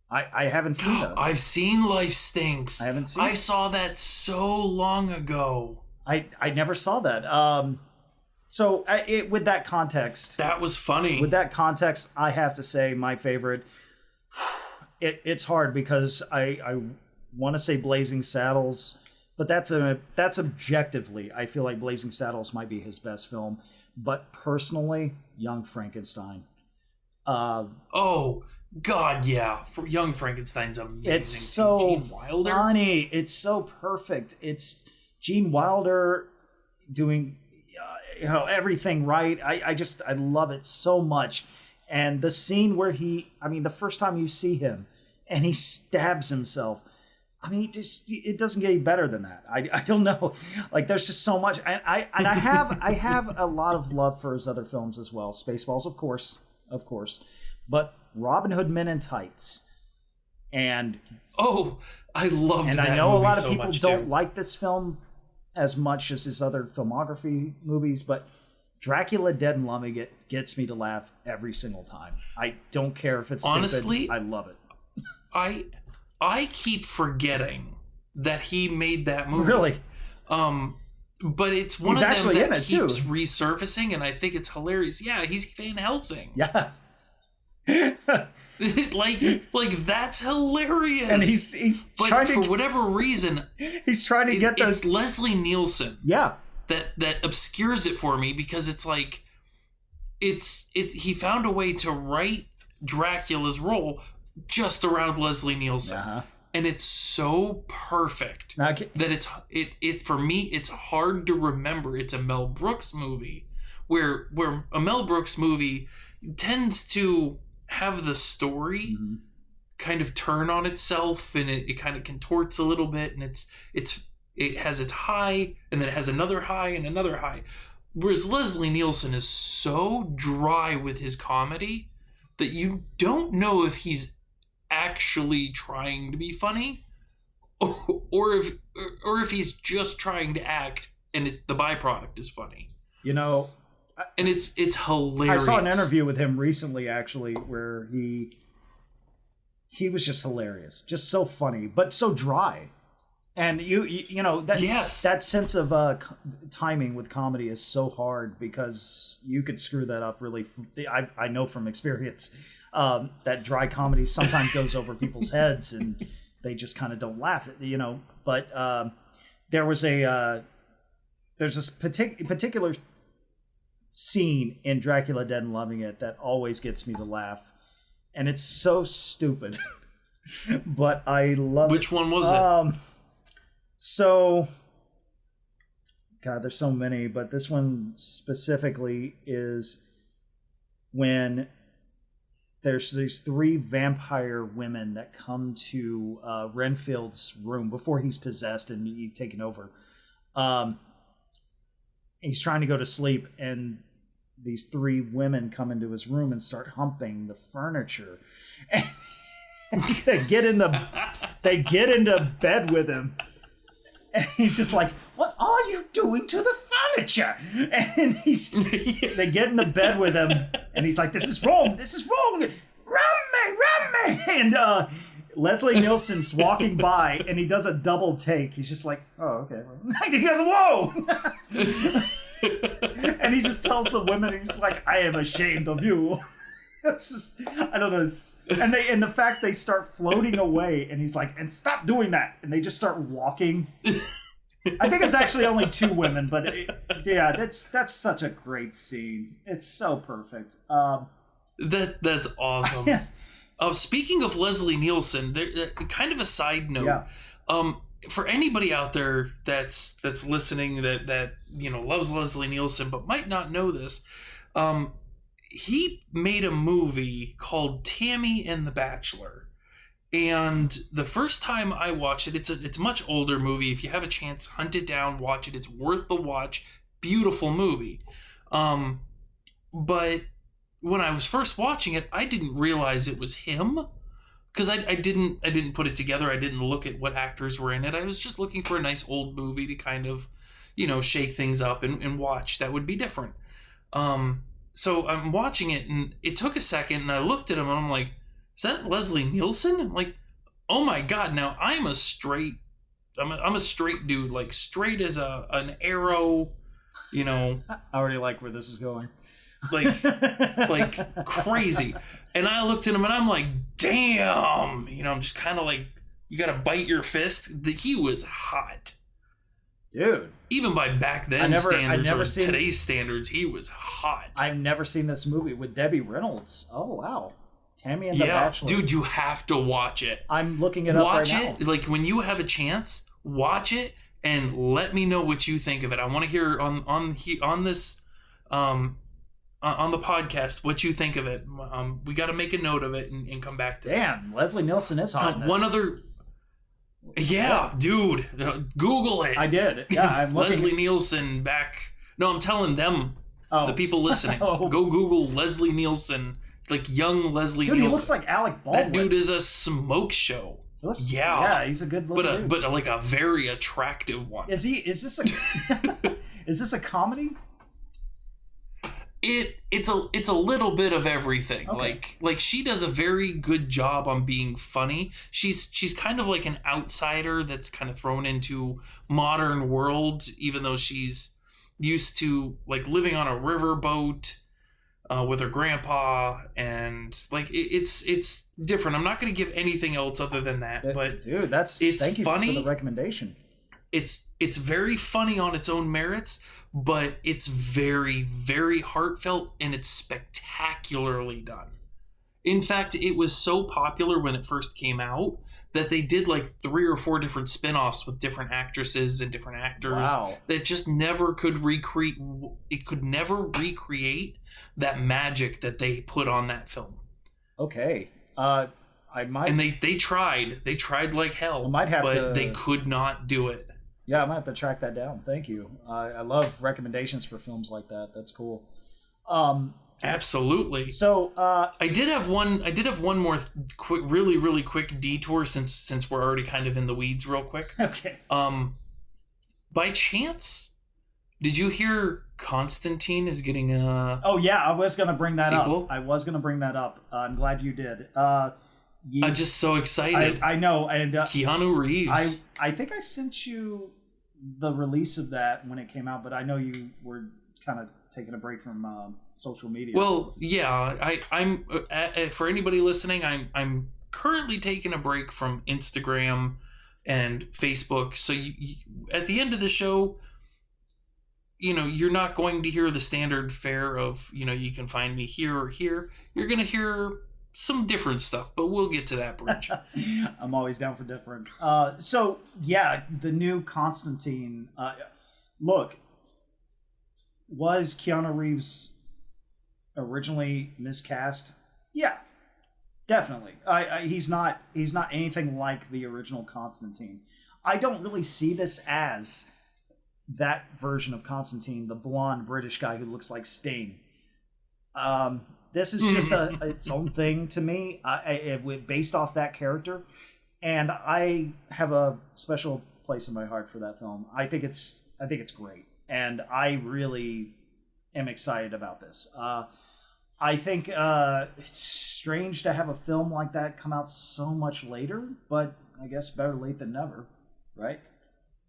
Speaker 1: I haven't seen those.
Speaker 2: I've seen Life Stinks.
Speaker 1: I haven't seen.
Speaker 2: I saw that so long ago.
Speaker 1: I never saw that. So with that context,
Speaker 2: that was funny.
Speaker 1: With that context, I have to say my favorite. It's hard because I want to say Blazing Saddles, but that's objectively. I feel like Blazing Saddles might be his best film, but personally, Young Frankenstein.
Speaker 2: Oh God, yeah! Young Frankenstein's amazing.
Speaker 1: It's so funny. It's so perfect. It's Gene Wilder doing everything right. I love it so much. And the scene where the first time you see him and he stabs himself, it doesn't get any better than that. I don't know. Like, there's just so much. And I have a lot of love for his other films as well. Spaceballs, of course. But Robin Hood Men in Tights. And
Speaker 2: I loved that.
Speaker 1: And I know a lot of people don't like this film as much as his other filmography movies, but Dracula Dead and Loving It gets me to laugh every single time. I don't care if it's
Speaker 2: honestly
Speaker 1: stupid. I love it.
Speaker 2: I keep forgetting that he made that movie.
Speaker 1: Really?
Speaker 2: But it's one of them that keeps resurfacing, and I think it's hilarious. Yeah, he's Van Helsing.
Speaker 1: Yeah.
Speaker 2: like that's hilarious.
Speaker 1: And he's
Speaker 2: but
Speaker 1: trying
Speaker 2: for whatever reason
Speaker 1: he's trying to get
Speaker 2: it's Leslie Nielsen.
Speaker 1: Yeah.
Speaker 2: That obscures it for me because it's like he found a way to write Dracula's role just around Leslie Nielsen.
Speaker 1: Uh-huh.
Speaker 2: And it's so perfect that it's for me it's hard to remember it's a Mel Brooks movie where a Mel Brooks movie tends to have the story kind of turn on itself and it kind of contorts a little bit and it has its high and then it has another high and another high. Whereas Leslie Nielsen is so dry with his comedy that you don't know if he's actually trying to be funny or if he's just trying to act and the byproduct is funny. And it's hilarious.
Speaker 1: I saw an interview with him recently, actually, where he was just hilarious, just so funny, but so dry. And that sense of timing with comedy is so hard because you could screw that up really. I know from experience that dry comedy sometimes goes over people's heads and they just kind of don't laugh at But there's this particular scene in Dracula Dead and Loving It that always gets me to laugh, and it's so stupid, but I love it.
Speaker 2: Which one was it?
Speaker 1: So, God, there's so many, but this one specifically is when there's these 3 vampire women that come to Renfield's room before he's possessed and he's taken over. He's trying to go to sleep, and these 3 women come into his room and start humping the furniture. And they get into bed with him. And he's just like, "What are you doing to the furniture?" And they get into bed with him, and he's like, "This is wrong. Run me." And Leslie Nielsen's walking by, and he does a double take. He's just like, "Oh, okay." He goes, "Whoa!" And he just tells the women, he's like, "I am ashamed of you." It's just, I don't know. And the fact they start floating away, and he's like, "And stop doing that." And they just start walking. I think it's actually only 2 women, but that's such a great scene. It's so perfect.
Speaker 2: That's awesome. Speaking of Leslie Nielsen, kind of a side note. Yeah. For anybody out there that's listening that loves Leslie Nielsen but might not know this, he made a movie called Tammy and the Bachelor. And the first time I watched it, it's a much older movie. If you have a chance, hunt it down, watch it. It's worth the watch. Beautiful movie. But when I was first watching it, I didn't realize it was him. Because I didn't put it together. I didn't look at what actors were in it. I was just looking for a nice old movie to kind of, shake things up and watch that would be different. So I'm watching it, and it took a second, and I looked at him, and I'm like, "Is that Leslie Nielsen?" I'm like, "Oh my God!" Now I'm a straight dude, like straight as an arrow. I
Speaker 1: already like where this is going.
Speaker 2: like crazy. And I looked at him, and I'm like, "Damn!" I'm just kind of like, you gotta bite your fist. He was hot.
Speaker 1: Dude.
Speaker 2: Even by back then standards or today's standards, he was hot.
Speaker 1: I've never seen this movie with Debbie Reynolds. Oh, wow. Tammy and the Bachelor.
Speaker 2: Dude, you have to watch it.
Speaker 1: I'm looking it up right now.
Speaker 2: Watch it. Like, when you have a chance, watch it and let me know what you think of it. I want to hear on this on the podcast what you think of it. We got to make a note of it and come back to it.
Speaker 1: Damn, Leslie Nielsen is hot in this.
Speaker 2: One other... Yeah, dude. Google it.
Speaker 1: I did. Yeah, I'm looking.
Speaker 2: Leslie Nielsen back. No, I'm telling them, the people listening.
Speaker 1: Oh.
Speaker 2: Go Google Leslie Nielsen, like young Leslie Nielsen.
Speaker 1: Dude, he looks like Alec Baldwin.
Speaker 2: That dude is a smoke show.
Speaker 1: Yeah, he's a good looking dude.
Speaker 2: But like a very attractive one.
Speaker 1: Is this a comedy?
Speaker 2: It's a little bit of everything.
Speaker 1: Okay.
Speaker 2: Like she does a very good job on being funny. She's kind of like an outsider that's kind of thrown into modern world, even though she's used to like living on a riverboat with her grandpa, and like it's different. I'm not going to give anything else other than that. But
Speaker 1: dude, thank you
Speaker 2: funny.
Speaker 1: For the recommendation.
Speaker 2: It's very funny on its own merits, but it's very, very heartfelt, and it's spectacularly done. In fact, it was so popular when it first came out that they did like 3 or 4 different spin-offs with different actresses and different actors.
Speaker 1: Wow.
Speaker 2: That just never could recreate. It could never recreate that magic that they put on that film.
Speaker 1: Okay. I might.
Speaker 2: And they tried. They tried like hell.
Speaker 1: I might have
Speaker 2: but they could not do it.
Speaker 1: Yeah, I might have to track that down. Thank you. I love recommendations for films like that. That's cool.
Speaker 2: Absolutely.
Speaker 1: So
Speaker 2: I did have one more quick, really, really quick detour since we're already kind of in the weeds, real quick.
Speaker 1: Okay.
Speaker 2: By chance, did you hear Constantine is getting a?
Speaker 1: Oh yeah, I was gonna bring that
Speaker 2: sequel?
Speaker 1: up. I'm glad you did.
Speaker 2: I'm just so excited.
Speaker 1: I know, and
Speaker 2: Keanu Reeves.
Speaker 1: I think I sent you the release of that when it came out, but I know you were kind of taking a break from social media.
Speaker 2: Well, yeah, I'm for anybody listening, I'm currently taking a break from Instagram and Facebook. So you, at the end of the show, you're not going to hear the standard fare of you can find me here or here. You're gonna hear some different stuff, but we'll get to that bridge.
Speaker 1: I'm always down for different. So yeah, the new Constantine. Look, was Keanu Reeves originally miscast? Yeah, definitely. He's not anything like the original Constantine. I don't really see this as that version of Constantine, the blonde British guy who looks like Sting. This is just its own thing to me, based off that character, and I have a special place in my heart for that film. I think it's great, and I really am excited about this. I think it's strange to have a film like that come out so much later, but I guess better late than never, right?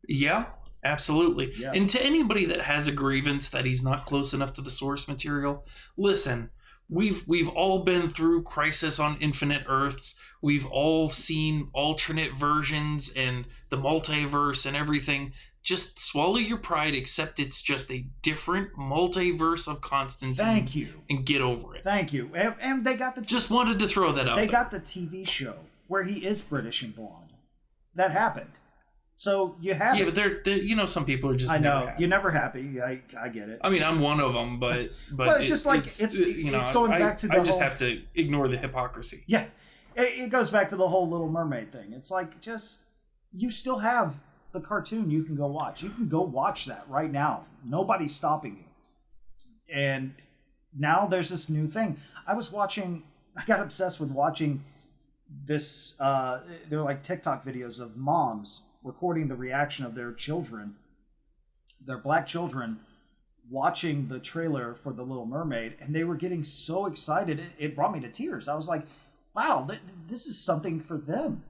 Speaker 2: Yeah, absolutely.
Speaker 1: Yeah.
Speaker 2: And to anybody that has a grievance that he's not close enough to the source material, listen, we've all been through Crisis on Infinite Earths. We've all seen alternate versions and the multiverse and everything. Just swallow your pride, accept it's just a different multiverse of Constantine.
Speaker 1: Thank you.
Speaker 2: And get over it.
Speaker 1: Thank you. And they got the...
Speaker 2: Just wanted to throw that out
Speaker 1: They
Speaker 2: there.
Speaker 1: got the TV show where he is British and blonde. That happened. So you have...
Speaker 2: Yeah, but they're some people are just
Speaker 1: I know.
Speaker 2: never happy.
Speaker 1: You're never happy. I get it.
Speaker 2: I mean, I'm one of them, but
Speaker 1: well, it's just like... It's going back to the
Speaker 2: I just have to ignore the hypocrisy.
Speaker 1: Yeah. It goes back to the whole Little Mermaid thing. It's like, just... You still have... the cartoon you can go watch. You can go watch that right now. Nobody's stopping you. And now there's this new thing. I got obsessed with watching this, they're like TikTok videos of moms recording the reaction of their children, their black children, watching the trailer for The Little Mermaid, and they were getting so excited. It brought me to tears. I was like, wow, this is something for them.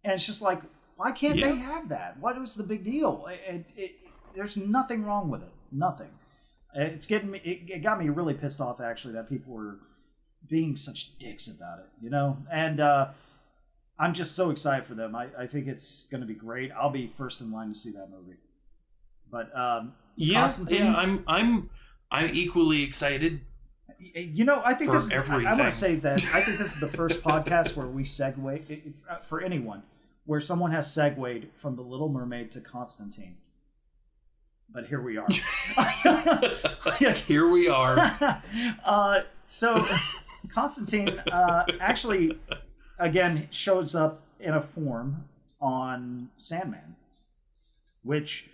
Speaker 1: And it's just like, why can't they have that? What was the big deal? There's nothing wrong with it. Nothing. It got me really pissed off, actually, that people were being such dicks about it, And I'm just so excited for them. I think it's going to be great. I'll be first in line to see that movie. But Constantine,
Speaker 2: I'm equally excited.
Speaker 1: I think
Speaker 2: for
Speaker 1: this.
Speaker 2: Everything.
Speaker 1: I want to say that I think this is the first podcast where we segue for anyone. Where someone has segued from The Little Mermaid to Constantine. But here we are.
Speaker 2: Here we are.
Speaker 1: So, Constantine actually, again, shows up in a form on Sandman, which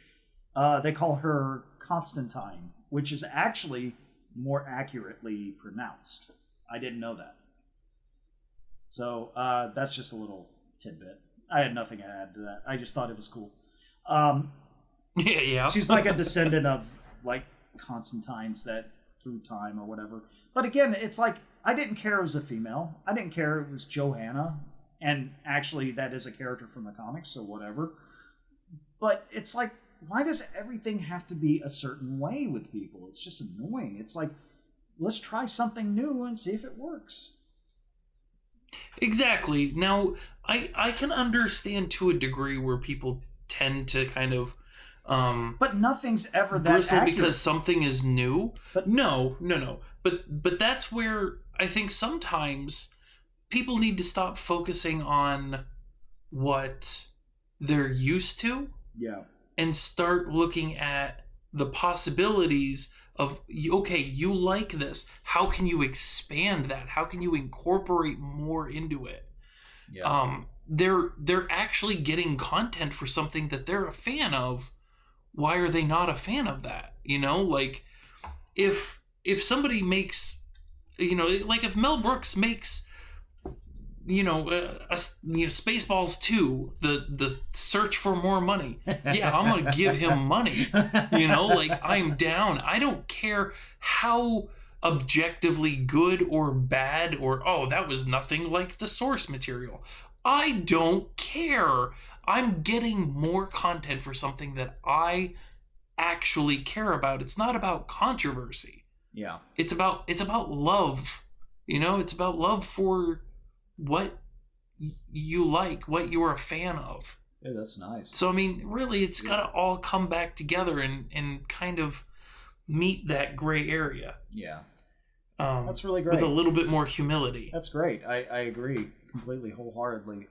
Speaker 1: they call her Constantine, which is actually more accurately pronounced. I didn't know that. So, that's just a little tidbit. I had nothing to add to that. I just thought it was cool.
Speaker 2: Yeah.
Speaker 1: She's like a descendant of like Constantines that through time or whatever. But again, it's like I didn't care it was a female. I didn't care it was Johanna. And actually that is a character from the comics, so whatever. But it's like, why does everything have to be a certain way with people? It's just annoying. It's like, let's try something new and see if it works.
Speaker 2: Exactly. Now, I can understand to a degree where people tend to kind of
Speaker 1: but nothing's ever that
Speaker 2: bristle
Speaker 1: accurate.
Speaker 2: because something is new.
Speaker 1: But
Speaker 2: no. But that's where I think sometimes people need to stop focusing on what they're used to.
Speaker 1: Yeah.
Speaker 2: And start looking at the possibilities of, okay, you like this. How can you expand that? How can you incorporate more into it?
Speaker 1: Yeah.
Speaker 2: They're actually getting content for something that they're a fan of. Why are they not a fan of that? Like if somebody makes, like if Mel Brooks makes, Spaceballs 2, the search for more money. Yeah, I'm going to give him money. Like I'm down. I don't care how objectively good or bad or, oh, that was nothing like the source material. I don't care. I'm getting more content for something that I actually care about. It's not about controversy.
Speaker 1: Yeah.
Speaker 2: It's about love. It's about love for what you like, what you're a fan of.
Speaker 1: Hey, that's nice.
Speaker 2: So, I mean, really, it's got to all come back together and kind of meet that gray area.
Speaker 1: Yeah. That's really great.
Speaker 2: With a little bit more humility.
Speaker 1: That's great. I agree completely, wholeheartedly.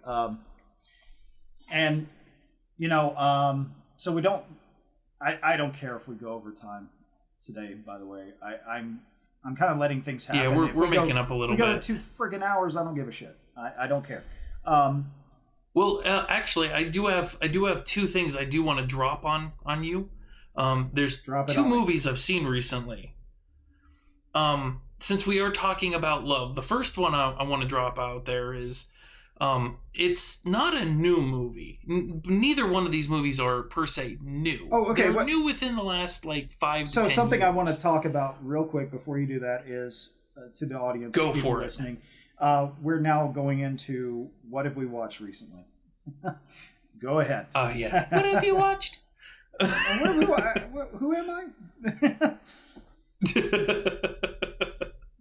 Speaker 1: And, so we don't... I don't care if we go over time today, by the way. I'm kind of letting things happen.
Speaker 2: Yeah, we're making up a little bit.
Speaker 1: We go 2 friggin' hours. I don't give a shit. I don't care.
Speaker 2: Well, actually, I do have 2 things I do want to drop on you. There's 2 movies I've seen recently. Since we are talking about love, the first one I want to drop out there is, it's not a new movie. Neither one of these movies are per se new.
Speaker 1: Oh, okay.
Speaker 2: They're new within the last 5 to 10 years.
Speaker 1: So something I want to talk about real quick before you do that is to the audience.
Speaker 2: Go for it.
Speaker 1: Listening. We're now going into what have we watched recently. Go ahead.
Speaker 2: Yeah. What have you watched?
Speaker 1: Who am I?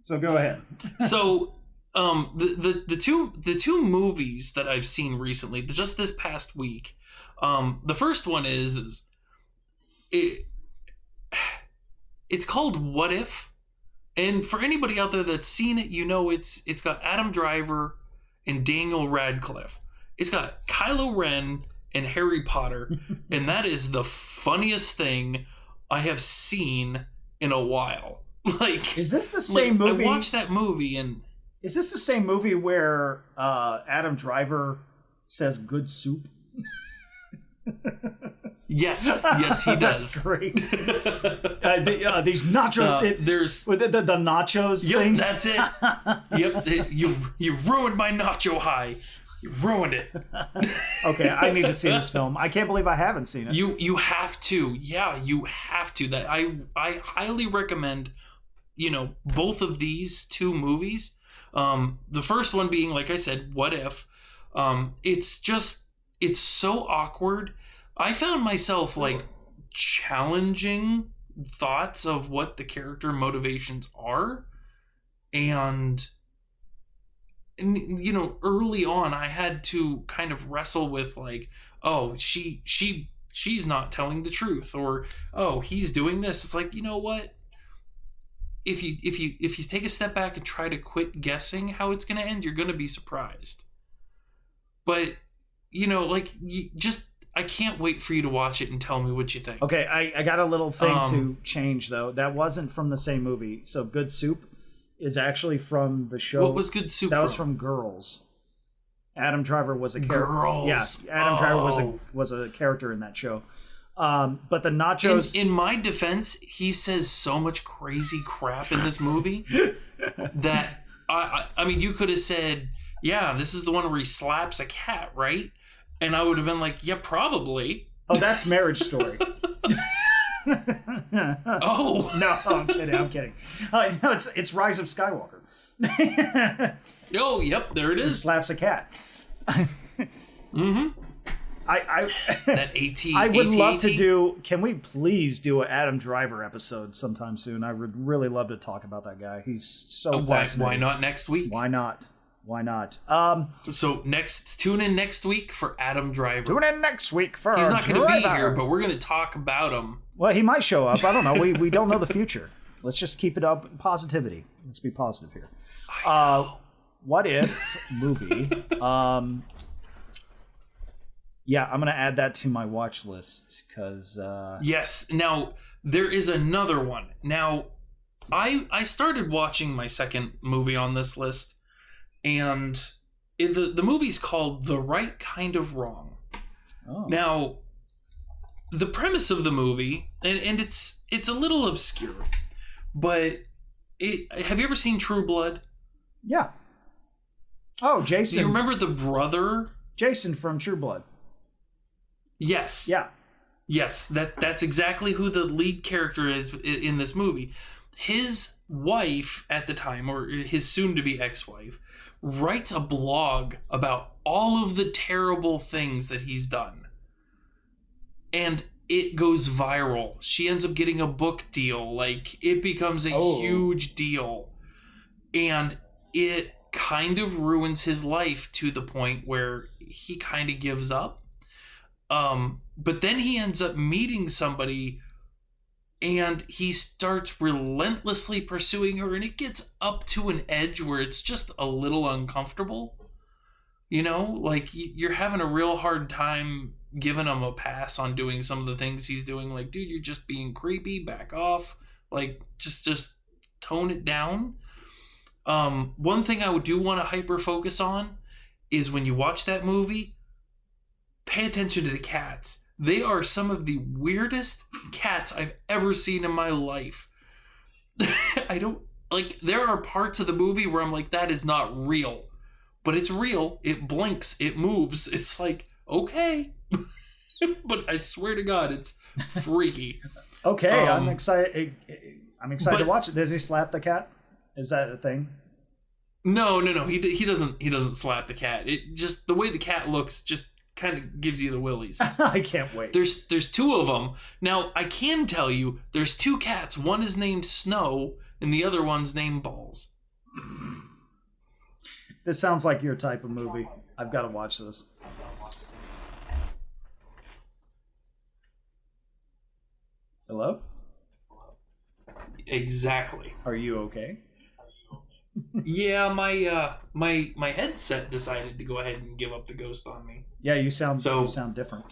Speaker 1: So go ahead.
Speaker 2: So, the two movies that I've seen recently, just this past week, the first one is it's called What If, and for anybody out there that's seen it, you know it's got Adam Driver and Daniel Radcliffe. It's got Kylo Ren and Harry Potter, and that is the funniest thing I have seen in a while. Like,
Speaker 1: is this the same movie?
Speaker 2: I watched that movie, and
Speaker 1: is this the same movie where Adam Driver says "good soup"?
Speaker 2: Yes, he does.
Speaker 1: That's great. These nachos.
Speaker 2: There's
Speaker 1: the nachos thing.
Speaker 2: That's it. Yep, you ruined my nacho high. You ruined it.
Speaker 1: Okay, I need to see this film. I can't believe I haven't seen it.
Speaker 2: You have to. Yeah, you have to. That I highly recommend. Both of these 2 movies. The first one being, like I said, What If. It's so awkward. I found myself challenging thoughts of what the character motivations are, and early on I had to kind of wrestle with she's not telling the truth, or he's doing this. It's like, you know what? If you take a step back and try to quit guessing how it's going to end, you're going to be surprised. But I can't wait for you to watch it and tell me what you think.
Speaker 1: Okay, I got a little thing to change though. That wasn't from the same movie. So Good Soup is actually from the show.
Speaker 2: What was Good Soup?
Speaker 1: That was from Girls. Adam Driver was a character.
Speaker 2: Girls.
Speaker 1: Yeah, Adam Driver was a character in that show. But the nachos.
Speaker 2: In my defense, he says so much crazy crap in this movie that I mean, you could have said, "Yeah, this is the one where he slaps a cat, right?" And I would have been like, "Yeah, probably."
Speaker 1: Oh, that's Marriage Story.
Speaker 2: Oh
Speaker 1: no, I'm kidding. No, it's Rise of Skywalker.
Speaker 2: Oh, yep, there it is.
Speaker 1: He slaps a cat.
Speaker 2: Mm-hmm. That AT.
Speaker 1: I would love to do. Can we please do an Adam Driver episode sometime soon? I would really love to talk about that guy. He's so fascinating.
Speaker 2: Why not next week?
Speaker 1: Why not? So
Speaker 2: tune in next week for Adam Driver.
Speaker 1: Tune in next week for.
Speaker 2: He's not going to be here, but we're going to talk about him.
Speaker 1: Well, he might show up. I don't know. We don't know the future. Let's just keep it up. Positivity. Let's be positive here. What If movie? Yeah, I'm gonna add that to my watch list because.
Speaker 2: Yes. Now there is another one. Now, I started watching my second movie on this list, and the movie's called The Right Kind of Wrong. Oh. Now, the premise of the movie, and it's a little obscure, but have you ever seen True Blood?
Speaker 1: Yeah. Oh, Jason.
Speaker 2: Do you remember the brother?
Speaker 1: Jason from True Blood.
Speaker 2: Yes.
Speaker 1: Yeah.
Speaker 2: Yes, that's exactly who the lead character is in this movie. His wife at the time, or his soon-to-be ex-wife, writes a blog about all of the terrible things that he's done. And it goes viral. She ends up getting a book deal. It becomes a huge deal. And it kind of ruins his life to the point where he kind of gives up. But then he ends up meeting somebody and he starts relentlessly pursuing her, and it gets up to an edge where it's just a little uncomfortable. You're having a real hard time giving him a pass on doing some of the things he's doing. Dude, you're just being creepy, back off. Just tone it down. One thing I do want to hyper focus on is when you watch that movie, pay attention to the cats. They are some of the weirdest cats I've ever seen in my life. I don't, like, there are parts of the movie where I'm like, that is not real. But it's real. It blinks. It moves. It's like, okay. But I swear to God, it's freaky.
Speaker 1: Okay, I'm excited. I'm excited to watch it. Does he slap the cat? Is that a thing?
Speaker 2: No. He doesn't slap the cat. It just, the way the cat looks just kind of gives you the willies.
Speaker 1: I can't wait.
Speaker 2: There's two of them. Now, I can tell you, there's two cats. One is named Snow, and the other one's named Balls.
Speaker 1: This sounds like your type of movie. I've got to watch this. Hello?
Speaker 2: Exactly.
Speaker 1: Are you okay?
Speaker 2: Yeah, my headset decided to go ahead and give up the ghost on me.
Speaker 1: Yeah, you sound different.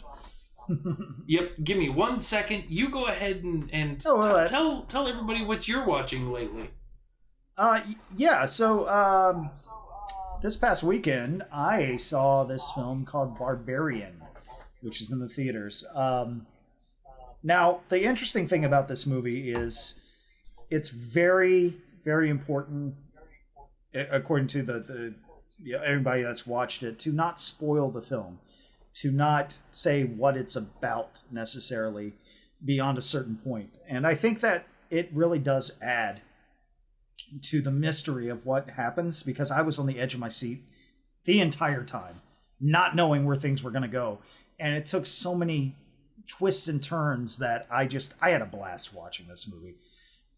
Speaker 2: Yep, give me 1 second. You go ahead and tell everybody what you're watching lately.
Speaker 1: Yeah, so this past weekend I saw this film called Barbarian, which is in the theaters. Now, the interesting thing about this movie is it's very, very important, according to the everybody that's watched it, to not spoil the film, to not say what it's about necessarily beyond a certain point. And I think that it really does add to the mystery of what happens, because I was on the edge of my seat the entire time, not knowing where things were going to go. And it took so many twists and turns that I had a blast watching this movie.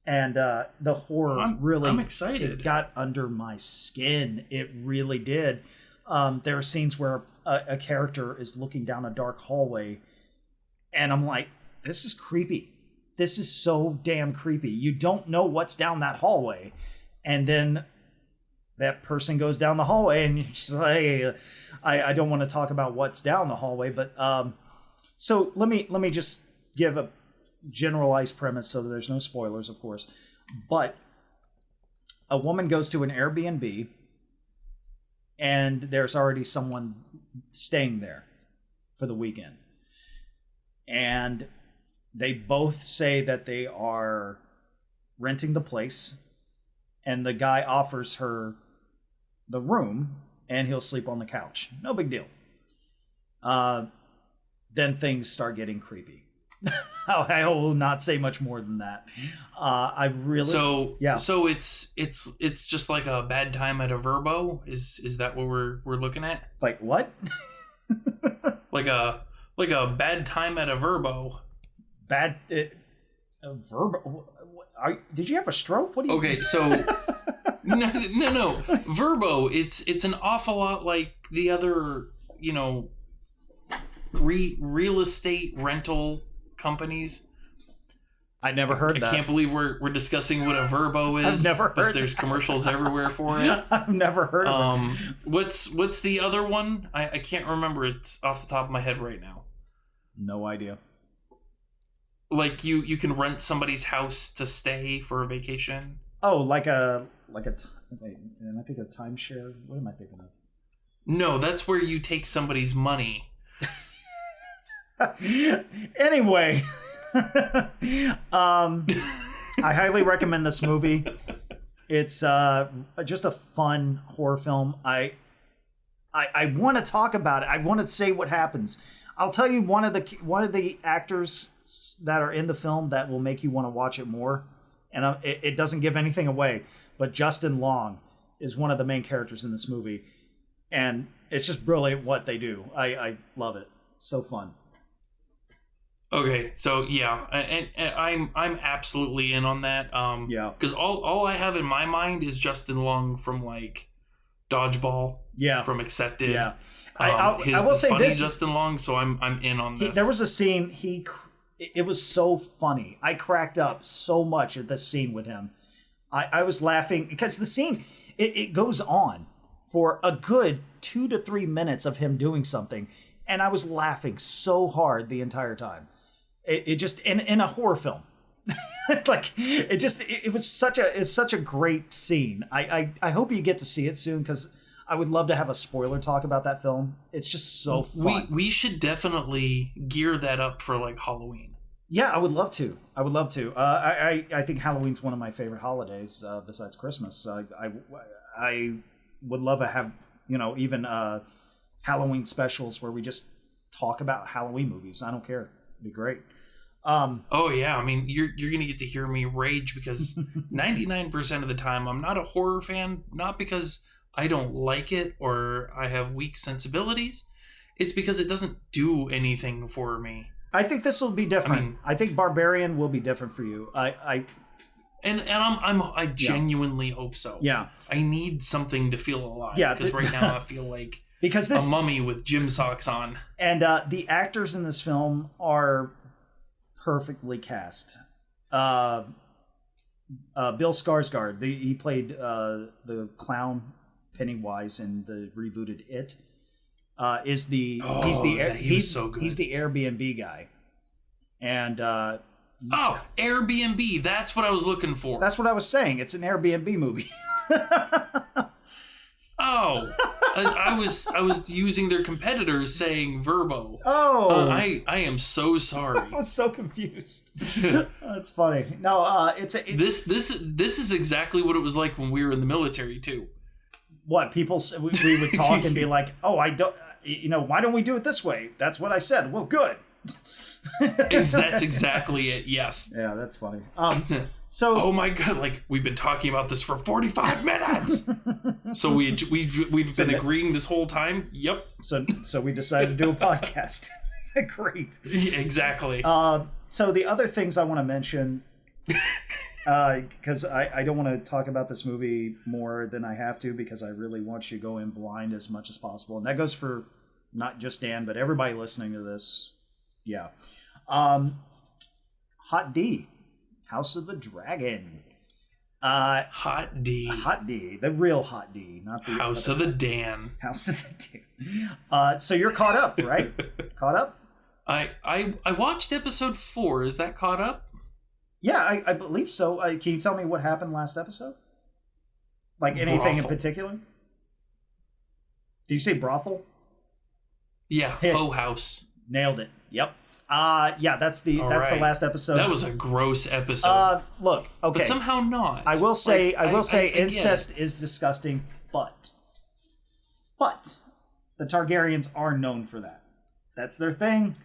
Speaker 1: And the horror I'm excited. It got under my skin. It really did. There are scenes where a character is looking down a dark hallway, and I'm like, this is creepy. This is so damn creepy. You don't know what's down that hallway. And then that person goes down the hallway, and you're just like, I don't want to talk about what's down the hallway, but so let me just give a generalized premise so that there's no spoilers, of course. But a woman goes to an Airbnb, and there's already someone staying there for the weekend. And they both say that they are renting the place, and the guy offers her the room, and he'll sleep on the couch. No big deal. Then things start getting creepy. I will not say much more than that. So it's just like a bad time at a Verbo. Is that what we're looking at? Like what?
Speaker 2: like a bad time at a Verbo.
Speaker 1: Verbo. Did you have a stroke? What do you?
Speaker 2: Okay, so no. Verbo. It's an awful lot like the other, real estate rental companies.
Speaker 1: I never heard that.
Speaker 2: I can't believe we're discussing what a Verbo is.
Speaker 1: I've never heard
Speaker 2: but there's commercials everywhere for it.
Speaker 1: I've never heard of it.
Speaker 2: What's the other one? I can't remember it off the top of my head right now.
Speaker 1: No idea.
Speaker 2: Like you can rent somebody's house to stay for a vacation.
Speaker 1: Oh, like a am I thinking of timeshare? What am I thinking of?
Speaker 2: No, that's where you take somebody's money.
Speaker 1: Anyway, I highly recommend this movie. It's just a fun horror film. I want to talk about it. I want to say what happens. I'll tell you one of the actors that are in the film that will make you want to watch it more. And it doesn't give anything away, but Justin Long is one of the main characters in this movie, and it's just brilliant what they do. I love it. So fun.
Speaker 2: Okay, so yeah, and I'm absolutely in on that.
Speaker 1: Yeah,
Speaker 2: because all I have in my mind is Justin Long from like Dodgeball.
Speaker 1: Yeah,
Speaker 2: from Accepted.
Speaker 1: Yeah, I will say
Speaker 2: funny
Speaker 1: this,
Speaker 2: Justin Long. So I'm in on this.
Speaker 1: There was a scene it was so funny. I cracked up so much at this scene with him. I was laughing because the scene it goes on for a good 2 to 3 minutes of him doing something, and I was laughing so hard the entire time. It just in a horror film. Like it was such a great scene. I hope you get to see it soon, because I would love to have a spoiler talk about that film. It's just so fun.
Speaker 2: We should definitely gear that up for like Halloween.
Speaker 1: Yeah, I would love to. I think Halloween's one of my favorite holidays besides Christmas. I would love to have, even Halloween specials where we just talk about Halloween movies. I don't care. It'd be great.
Speaker 2: Oh yeah, I mean you're gonna get to hear me rage, because 99% of the time I'm not a horror fan, not because I don't like it or I have weak sensibilities. It's because it doesn't do anything for me.
Speaker 1: I think this will be different. I think Barbarian will be different for you. I genuinely hope so.
Speaker 2: Yeah. I need something to feel alive.
Speaker 1: Yeah.
Speaker 2: Because right now I feel like
Speaker 1: because
Speaker 2: a mummy with gym socks on.
Speaker 1: And the actors in this film are perfectly cast. Bill Skarsgård, he played the clown Pennywise in the rebooted It. He's the Airbnb guy. And
Speaker 2: Airbnb, that's what I was looking for.
Speaker 1: That's what I was saying. It's an Airbnb movie.
Speaker 2: I was using their competitors saying Verbo. I am so sorry.
Speaker 1: I was so confused. That's funny. No,
Speaker 2: this is exactly what it was like when we were in the military too.
Speaker 1: What people we would talk and be like, "Oh, I don't, why don't we do it this way?" That's what I said. Well, good.
Speaker 2: That's exactly it. Yes.
Speaker 1: Yeah, that's funny. So,
Speaker 2: oh my god, like we've been talking about this for 45 minutes. So we've been agreeing this whole time. Yep.
Speaker 1: So we decided to do a podcast. Great.
Speaker 2: Exactly.
Speaker 1: So the other things I want to mention, because I don't want to talk about this movie more than I have to, because I really want you to go in blind as much as possible, and that goes for not just Dan but everybody listening to this. Yeah. Hot D. House of the Dragon.
Speaker 2: Hot D.
Speaker 1: Hot D. The real Hot D. Not the
Speaker 2: House of the Dan.
Speaker 1: House of the Dan. So you're caught up, right? Caught up?
Speaker 2: I watched episode 4. Is that caught up?
Speaker 1: Yeah, I believe so. Can you tell me what happened last episode? Like anything in particular? Did you say brothel?
Speaker 2: Yeah, Ho House.
Speaker 1: Nailed it. Yep. Yeah, that's the last episode.
Speaker 2: That was a gross episode.
Speaker 1: Look, okay.
Speaker 2: But somehow not.
Speaker 1: I will say incest is disgusting, but the Targaryens are known for that. That's their thing.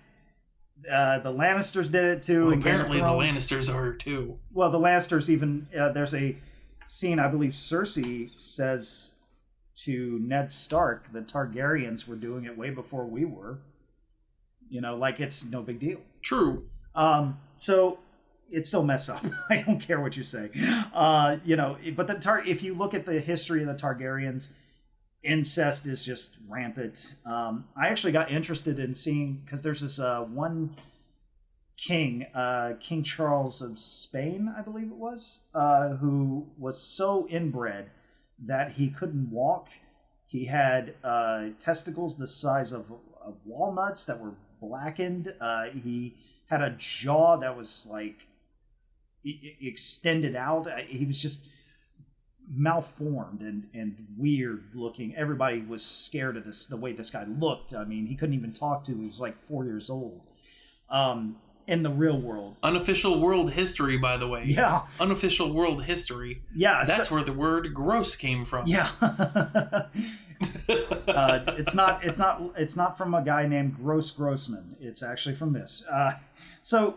Speaker 1: The Lannisters did it too.
Speaker 2: Well, apparently the Lannisters are too.
Speaker 1: Well, the Lannisters even, there's a scene, I believe Cersei says to Ned Stark, the Targaryens were doing it way before we were. Like it's no big deal.
Speaker 2: True.
Speaker 1: So it's still messed up. I don't care what you say. But if you look at the history of the Targaryens, incest is just rampant. I actually got interested in seeing, because there's this one king, King Charles of Spain, I believe it was, who was so inbred that he couldn't walk. He had testicles the size of walnuts that were blackened. He had a jaw that was like extended out. He was just malformed and weird looking. Everybody was scared of the way this guy looked. I mean, he couldn't even talk to. He was like 4 years old. In the real world.
Speaker 2: Unofficial world history, by the way.
Speaker 1: Yeah.
Speaker 2: Unofficial world history.
Speaker 1: Yeah.
Speaker 2: That's where the word gross came from.
Speaker 1: Yeah. It's not from a guy named Grossman. It's actually from this.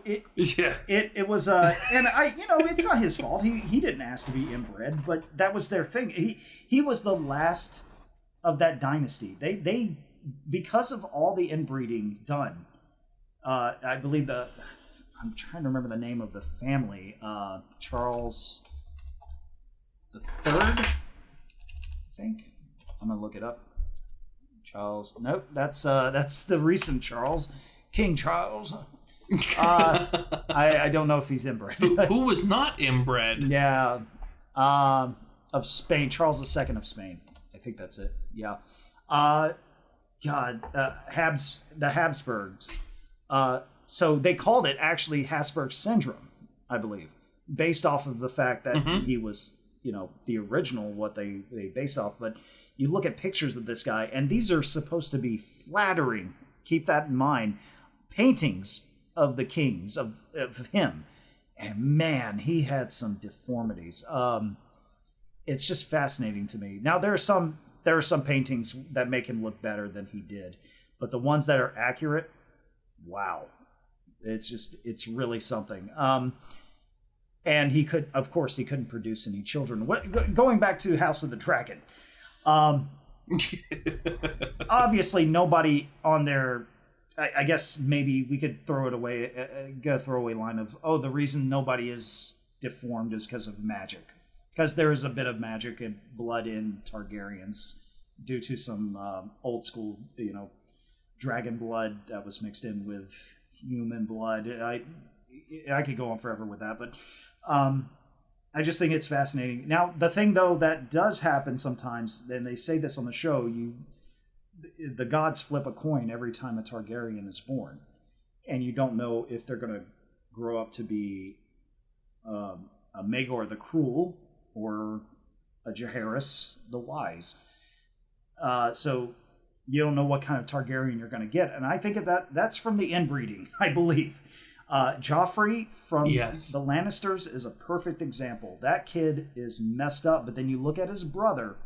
Speaker 1: It was and it's not his fault. He didn't ask to be inbred, but that was their thing. He was the last of that dynasty. They because of all the inbreeding done. I believe I'm trying to remember the name of the family. Charles the Third, I think. I'm gonna look it up. Charles. Nope, that's the recent Charles, King Charles. I don't know if he's inbred.
Speaker 2: Who was not inbred?
Speaker 1: Yeah, of Spain, Charles II of Spain. I think that's it. Yeah. The Habsburgs. So they called it actually Habsburg syndrome, I believe. based off of the fact that he was, the original, what they based off. But you look at pictures of this guy, and these are supposed to be flattering. Keep that in mind. Paintings of the kings, of him. And man, he had some deformities. It's just fascinating to me. Now, there are some paintings that make him look better than he did. But the ones that are accurate, wow. It's really something. And he couldn't produce any children. Going back to House of the Dragon, obviously nobody on there. I guess maybe we could throw it away, get a throwaway line of, the reason nobody is deformed is because of magic, because there is a bit of magic and blood in Targaryens due to some old school, dragon blood that was mixed in with human blood. I could go on forever with that, but I just think it's fascinating. Now, the thing, though, that does happen sometimes, and they say this on the show, the gods flip a coin every time a Targaryen is born, and you don't know if they're going to grow up to be a Maegor the Cruel or a Jaehaerys the Wise. So you don't know what kind of Targaryen you're going to get, and I think that's from the inbreeding, I believe. Joffrey from the Lannisters is a perfect example. That kid is messed up, but then you look at his brother,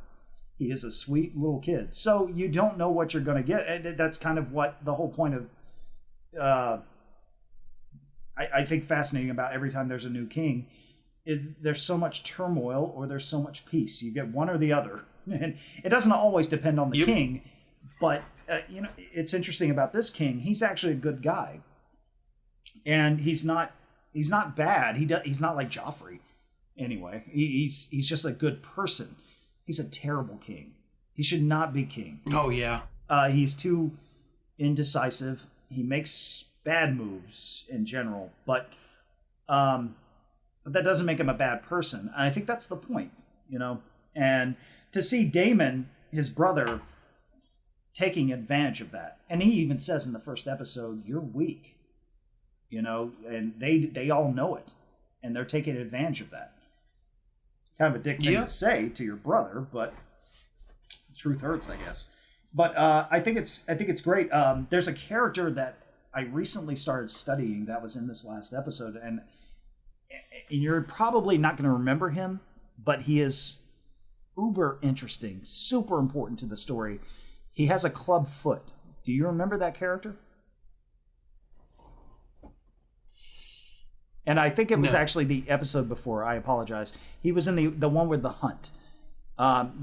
Speaker 1: he is a sweet little kid. So you don't know what you're going to get, and that's kind of what the whole point of, I think, fascinating about every time there's a new king. There's so much turmoil or there's so much peace. You get one or the other. And it doesn't always depend on the king, but it's interesting about this king. He's actually a good guy. And he's not bad. He's not like Joffrey. Anyway, he's just a good person. He's a terrible king. He should not be king.
Speaker 2: Oh yeah.
Speaker 1: He's too indecisive. He makes bad moves in general, but that doesn't make him a bad person. And I think that's the point, And to see Daemon, his brother, taking advantage of that, and he even says in the first episode, "You're weak." And they all know it, and they're taking advantage of that. Kind of a dick thing to say to your brother, but the truth hurts, I guess. But I think it's great. There's a character that I recently started studying that was in this last episode, and you're probably not going to remember him, but he is uber interesting, super important to the story. He has a club foot. Do you remember that character? And I think it was actually the episode before. I apologize. He was in the one with the hunt.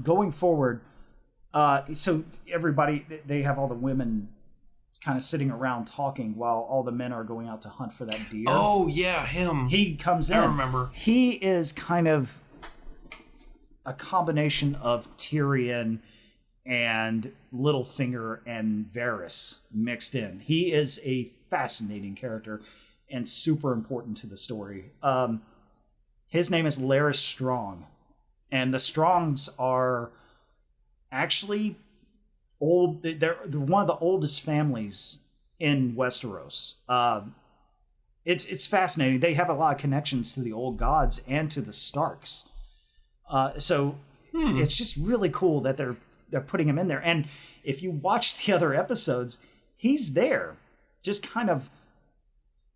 Speaker 1: Going forward, so everybody, they have all the women kind of sitting around talking while all the men are going out to hunt for that deer.
Speaker 2: Oh, yeah, him.
Speaker 1: He comes in.
Speaker 2: I remember.
Speaker 1: He is kind of a combination of Tyrion and Littlefinger and Varys mixed in. He is a fascinating character and super important to the story. His name is Larys Strong. And the Strongs are actually old. They're one of the oldest families in Westeros. It's fascinating. They have a lot of connections to the old gods and to the Starks. So it's just really cool that they're putting him in there. And if you watch the other episodes, he's there, just kind of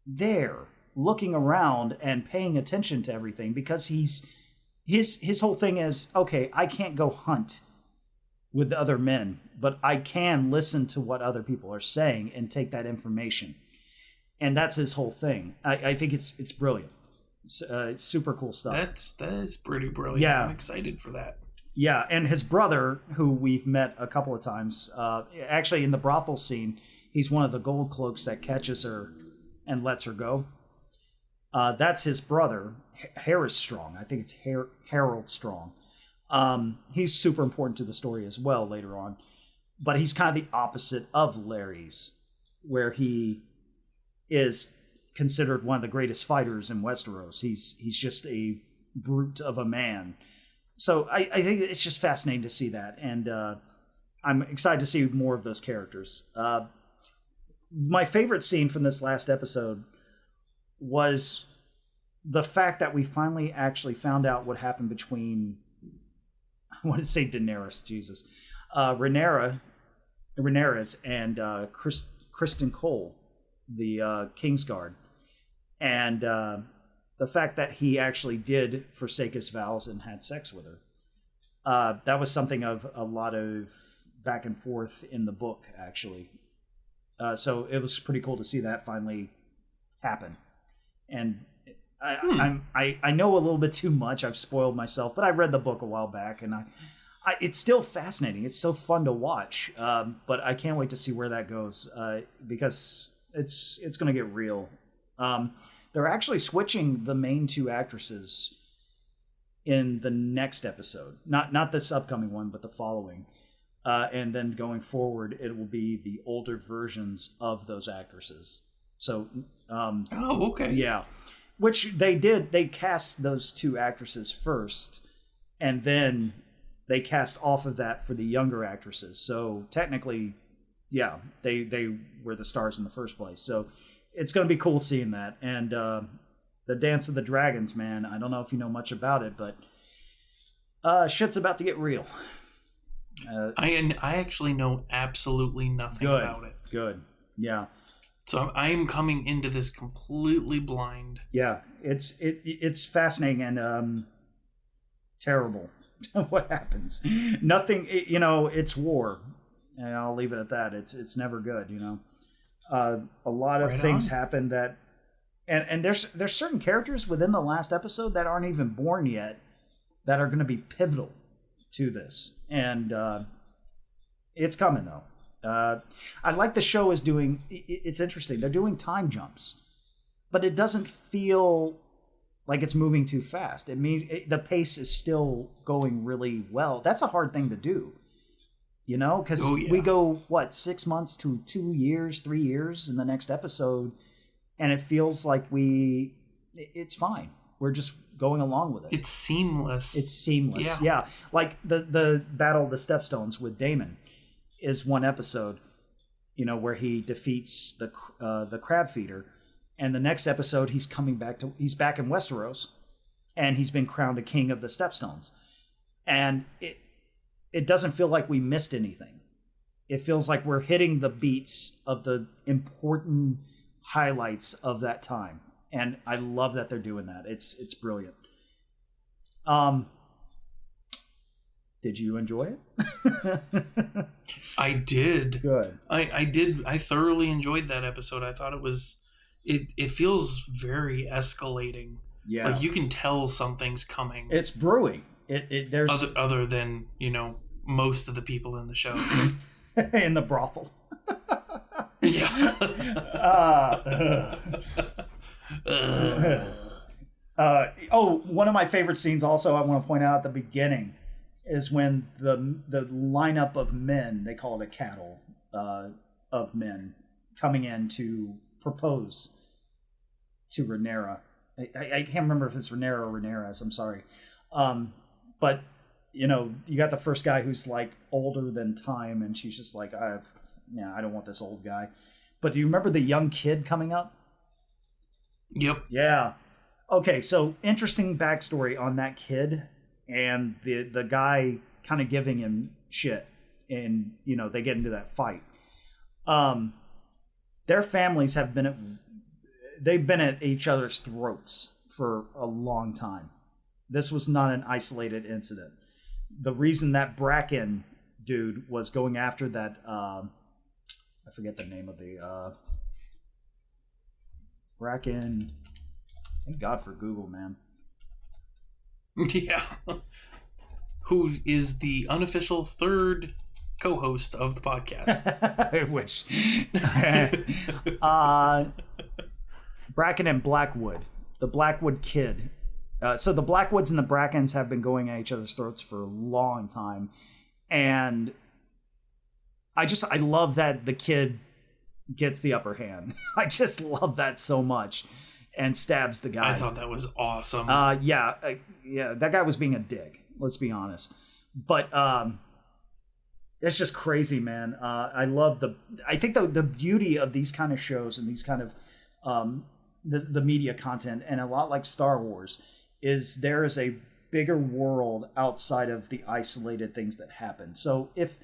Speaker 1: there, looking around and paying attention to everything, because his whole thing is, okay, I can't go hunt with the other men, but I can listen to what other people are saying and take that information. And that's his whole thing. I think it's brilliant. It's super cool stuff.
Speaker 2: That is pretty brilliant.
Speaker 1: Yeah.
Speaker 2: I'm excited for that.
Speaker 1: Yeah, and his brother, who we've met a couple of times, actually in the brothel scene, he's one of the gold cloaks that catches her and lets her go. That's his brother, Harris Strong. I think it's Harold Strong. He's super important to the story as well later on. But he's kind of the opposite of Larys, where he is considered one of the greatest fighters in Westeros. He's just a brute of a man. So I think it's just fascinating to see that. And I'm excited to see more of those characters. My favorite scene from this last episode was the fact that we finally actually found out what happened between, I want to say Daenerys, Jesus, Rhaenyra and Kristen Cole, the Kingsguard, and the fact that he actually did forsake his vows and had sex with her. That was something of a lot of back and forth in the book, actually. So it was pretty cool to see that finally happen. And I know a little bit too much. I've spoiled myself, but I read the book a while back, and it's still fascinating. It's so fun to watch, but I can't wait to see where that goes because it's going to get real. They're actually switching the main two actresses in the next episode, not this upcoming one, but the following, and then going forward, it will be the older versions of those actresses. So,
Speaker 2: okay,
Speaker 1: yeah, which they did. They cast those two actresses first, and then they cast off of that for the younger actresses. So technically, yeah, they were the stars in the first place. So it's going to be cool seeing that. And the Dance of the Dragons, man, I don't know if you know much about it, but shit's about to get real.
Speaker 2: I actually know absolutely nothing about it.
Speaker 1: Good. Yeah.
Speaker 2: So I am coming into this completely blind.
Speaker 1: Yeah, it's fascinating and terrible. What happens? Nothing. It's war, and I'll leave it at that. It's never good. A lot of things happen that, and there's certain characters within the last episode that aren't even born yet that are going to be pivotal to this, and it's coming though. I like the show is doing. It's interesting. They're doing time jumps, but it doesn't feel like it's moving too fast. It means the pace is still going really well. That's a hard thing to do, because we go 6 months to 2 years, 3 years in the next episode, and it feels like it's fine. We're just going along with it.
Speaker 2: It's seamless.
Speaker 1: Yeah. Like the Battle of the Stepstones with Daemon is one episode, where he defeats the crab feeder, and the next episode he's back in Westeros, and he's been crowned a king of the Stepstones, and it doesn't feel like we missed anything. It feels like we're hitting the beats of the important highlights of that time, and I love that they're doing that. It's brilliant. Did you enjoy it?
Speaker 2: I did.
Speaker 1: Good.
Speaker 2: I did. I thoroughly enjoyed that episode. I thought it feels very escalating.
Speaker 1: Yeah.
Speaker 2: Like you can tell something's coming.
Speaker 1: It's brewing. There's
Speaker 2: other than, most of the people in the show.
Speaker 1: In the brothel.
Speaker 2: Yeah.
Speaker 1: One of my favorite scenes also I want to point out at the beginning is when the lineup of men, they call it a cattle of men, coming in to propose to Rhaenyra. I can't remember if it's Rhaenyra or Rhaenyra, I'm sorry. But, you got the first guy who's like older than time, and she's just like, I don't want this old guy. But do you remember the young kid coming up?
Speaker 2: Yep.
Speaker 1: Yeah. Okay, so interesting backstory on that kid and the guy kind of giving him shit, and they get into that fight. Their families have they've been at each other's throats for a long time. This was not an isolated incident. The reason that Bracken dude was going after that I forget the name of the Bracken. Thank God for Google, man.
Speaker 2: Yeah. Who is the unofficial third co-host of the podcast.
Speaker 1: I wish. Bracken and Blackwood. The Blackwood kid. So the Blackwoods and the Brackens have been going at each other's throats for a long time. And I love that the kid gets the upper hand. I just love that so much. And stabs the guy.
Speaker 2: I thought that was awesome.
Speaker 1: Yeah, that guy was being a dick. Let's be honest. But it's just crazy, man. I love I think the beauty of these kind of shows and these kind of the media content, and a lot like Star Wars, is there is a bigger world outside of the isolated things that happen. So if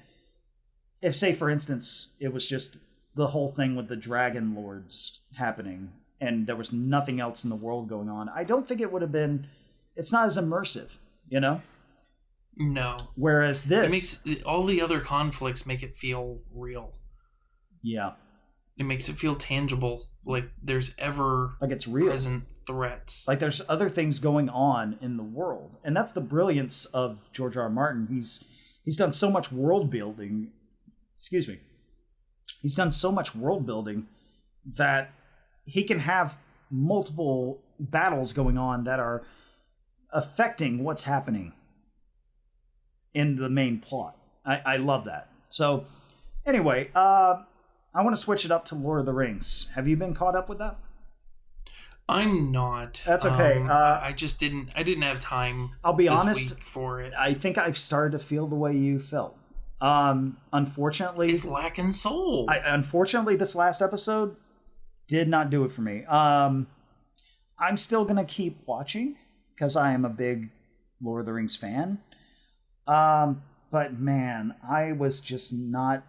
Speaker 1: say for instance it was just the whole thing with the Dragon Lords happening and there was nothing else in the world going on, I don't think it would have been. It's not as immersive, you know.
Speaker 2: No.
Speaker 1: Whereas this,
Speaker 2: it makes all the other conflicts make it feel real.
Speaker 1: Yeah.
Speaker 2: It makes it feel tangible, like there's ever
Speaker 1: like it's real
Speaker 2: present threats.
Speaker 1: Like there's other things going on in the world, and that's the brilliance of George R. R. Martin. He's done so much world building. Excuse me. He's done so much world building that he can have multiple battles going on that are affecting what's happening in the main plot. I love that. So anyway, I want to switch it up to Lord of the Rings. Have you been caught up with that?
Speaker 2: I'm not.
Speaker 1: That's okay.
Speaker 2: I just didn't. I didn't have time.
Speaker 1: I'll be honest
Speaker 2: for it.
Speaker 1: I think I've started to feel the way you felt. Unfortunately,
Speaker 2: it's lacking soul.
Speaker 1: Unfortunately, this last episode did not do it for me. I'm still gonna keep watching because I am a big Lord of the Rings fan. But man, I was just not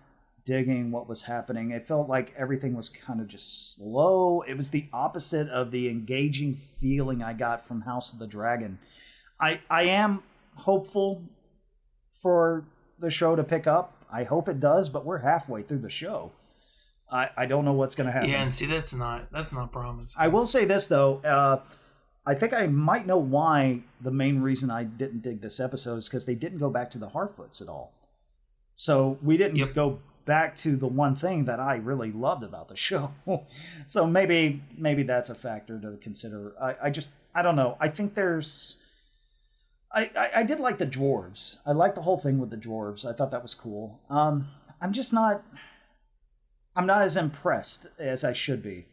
Speaker 1: digging what was happening. It felt like everything was kind of just slow. It was the opposite of the engaging feeling I got from House of the Dragon. I am hopeful for the show to pick up. I hope it does, but we're halfway through the show. I don't know what's going to happen.
Speaker 2: Yeah, and see, that's not promising.
Speaker 1: I will say this, though. I think I might know why the main reason I didn't dig this episode is because they didn't go back to the Harfoots at all. So we didn't go back to the one thing that I really loved about the show. So maybe that's a factor to consider. I don't know. I think there's... I did like the dwarves. I liked the whole thing with the dwarves. I thought that was cool. I'm not as impressed as I should be,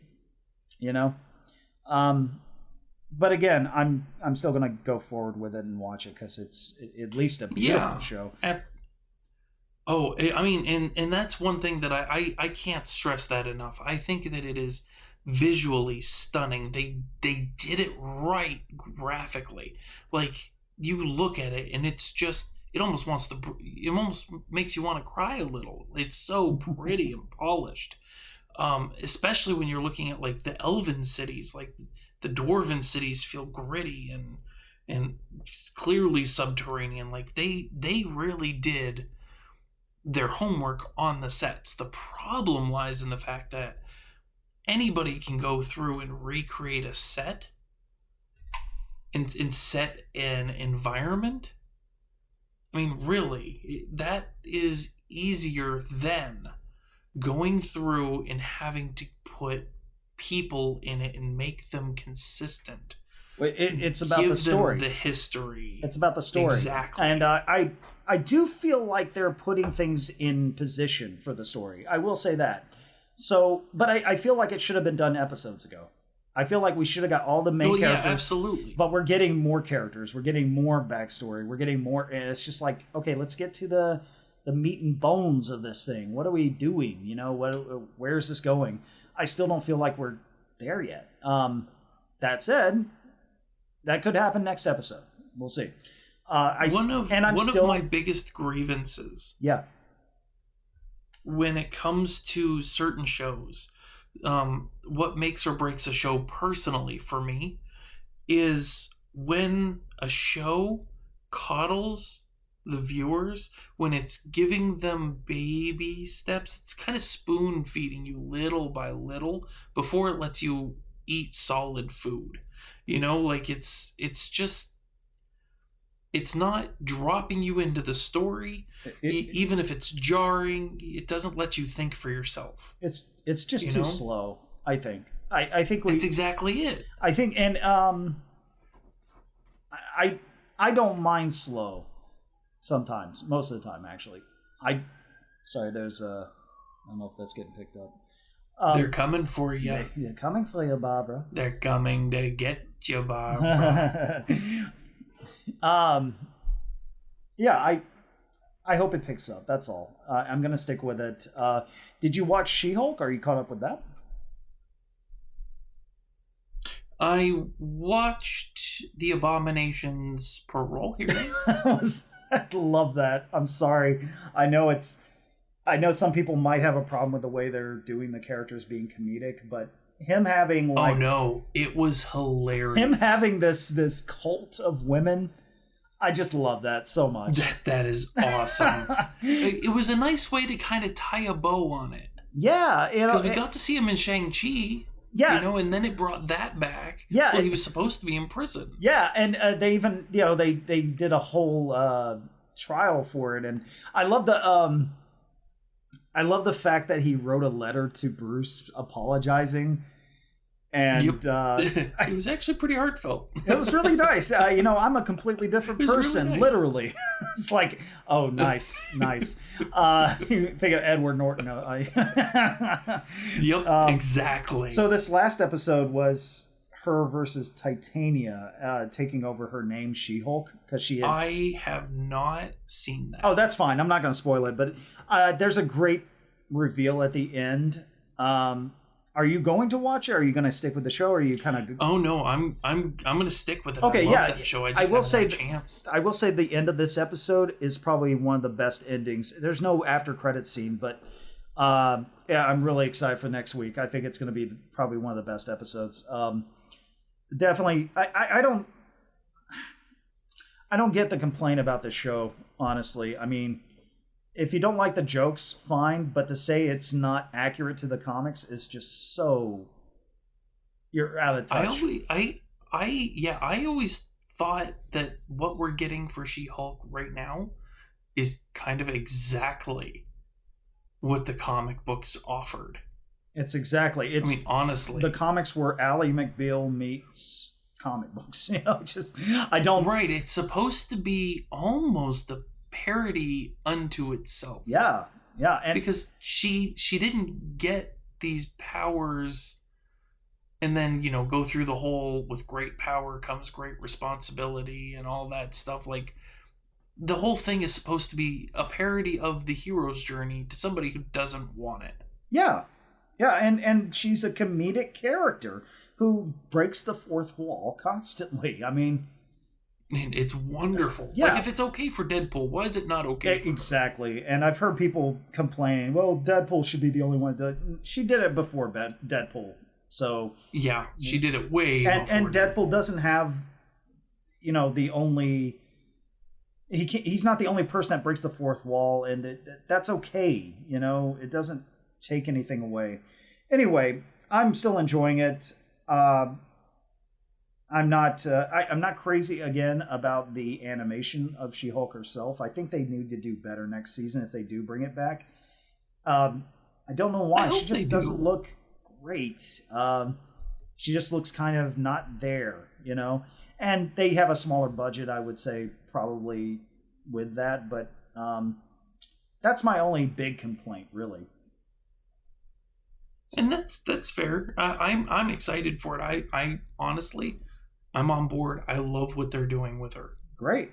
Speaker 1: you know? But again, I'm still going to go forward with it and watch it because it's at least a beautiful show.
Speaker 2: I mean, and that's one thing that I can't stress that enough. I think that it is visually stunning. They did it right graphically. Like, you look at it and it's just, it almost makes you want to cry a little. It's so pretty and polished. Especially when you're looking at like the elven cities, like the dwarven cities feel gritty and just clearly subterranean. Like they really did their homework on the sets. The problem lies in the fact that anybody can go through and recreate a set and set an environment. I mean, really, that is easier than going through and having to put people in it and make them consistent.
Speaker 1: It's about the story.
Speaker 2: Give them the history.
Speaker 1: It's about the story.
Speaker 2: Exactly.
Speaker 1: And I do feel like they're putting things in position for the story. I will say that. So, but I feel like it should have been done episodes ago. I feel like we should have got all the main characters.
Speaker 2: Yeah, absolutely.
Speaker 1: But we're getting more characters. We're getting more backstory. We're getting more. And it's just like, okay, let's get to the meat and bones of this thing. What are we doing? You know, where is this going? I still don't feel like we're there yet. That said, that could happen next episode. We'll see.
Speaker 2: One of my biggest grievances.
Speaker 1: Yeah.
Speaker 2: When it comes to certain shows, what makes or breaks a show personally for me is when a show coddles the viewers, when it's giving them baby steps. It's kind of spoon feeding you little by little before it lets you eat solid food. You know, like it's not dropping you into the story. Even if it's jarring, it doesn't let you think for yourself.
Speaker 1: It's just too slow, I think. I think
Speaker 2: that's exactly it. I
Speaker 1: think, and I don't mind slow sometimes, most of the time, actually. There's I don't know if that's getting picked up.
Speaker 2: They're coming for you.
Speaker 1: They're coming for you, Barbara.
Speaker 2: They're coming to get you, Barbara.
Speaker 1: Yeah, I hope it picks up. That's all. I'm gonna stick with it. Did you watch She-Hulk? Are you caught up with that?
Speaker 2: I watched The Abomination's parole hearing.
Speaker 1: I love that. I'm sorry. I know some people might have a problem with the way they're doing the characters being comedic, but him having like...
Speaker 2: Oh no, it was hilarious.
Speaker 1: Him having this cult of women, I just love that so much.
Speaker 2: That is awesome. It was a nice way to kind of tie a bow on it.
Speaker 1: Yeah,
Speaker 2: because we got to see him in Shang-Chi.
Speaker 1: Yeah,
Speaker 2: and then it brought that back.
Speaker 1: Yeah,
Speaker 2: he was supposed to be in prison.
Speaker 1: Yeah, and they even they did a whole trial for it, and I love the fact that he wrote a letter to Bruce apologizing. And
Speaker 2: it was actually pretty heartfelt.
Speaker 1: It was really nice. I'm a completely different person, really nice. Literally. It's like, oh, nice. You think of Edward Norton.
Speaker 2: Yep, exactly.
Speaker 1: So this last episode was her versus Titania taking over her name, She-Hulk, because she had...
Speaker 2: I have not seen that.
Speaker 1: Oh, that's fine. I'm not going to spoil it, but there's a great reveal at the end. Are you going to watch it? Or are you going to stick with the show? Or are you kind of...
Speaker 2: Oh no, I'm going to stick with it.
Speaker 1: Okay,
Speaker 2: I love that show. I will say,
Speaker 1: chance. I will say the end of this episode is probably one of the best endings. There's no after credit scene, but yeah, I'm really excited for next week. I think it's going to be probably one of the best episodes. Definitely, I don't get the complaint about the show. Honestly, I mean, if you don't like the jokes, fine. But to say it's not accurate to the comics is just so... You're out of touch.
Speaker 2: I always thought that what we're getting for She-Hulk right now is kind of exactly what the comic books offered.
Speaker 1: It's exactly... I mean,
Speaker 2: honestly.
Speaker 1: The comics were Ally McBeal meets comic books. I don't...
Speaker 2: Right, it's supposed to be almost a parody unto itself.
Speaker 1: Yeah, and
Speaker 2: because she didn't get these powers and then go through the whole with great power comes great responsibility and all that stuff. Like, the whole thing is supposed to be a parody of the hero's journey to somebody who doesn't want it.
Speaker 1: Yeah, and she's a comedic character who breaks the fourth wall constantly. I mean,
Speaker 2: and it's wonderful.
Speaker 1: Yeah.
Speaker 2: Like, if it's okay for Deadpool, why is it not okay?
Speaker 1: Exactly. And I've heard people complaining, well, Deadpool should be the only one. She did it before Deadpool. So
Speaker 2: yeah, she did it way before.
Speaker 1: And Deadpool doesn't have, the only... He's not the only person that breaks the fourth wall, and that's okay. It doesn't take anything away. Anyway, I'm still enjoying it. I'm not crazy again about the animation of She-Hulk herself. I think they need to do better next season if they do bring it back. I don't know why. She just doesn't look great. She just looks kind of not there, And they have a smaller budget, I would say, probably with that. But that's my only big complaint, really.
Speaker 2: And that's fair. I'm excited for it. I honestly... I'm on board. I love what they're doing with her.
Speaker 1: Great.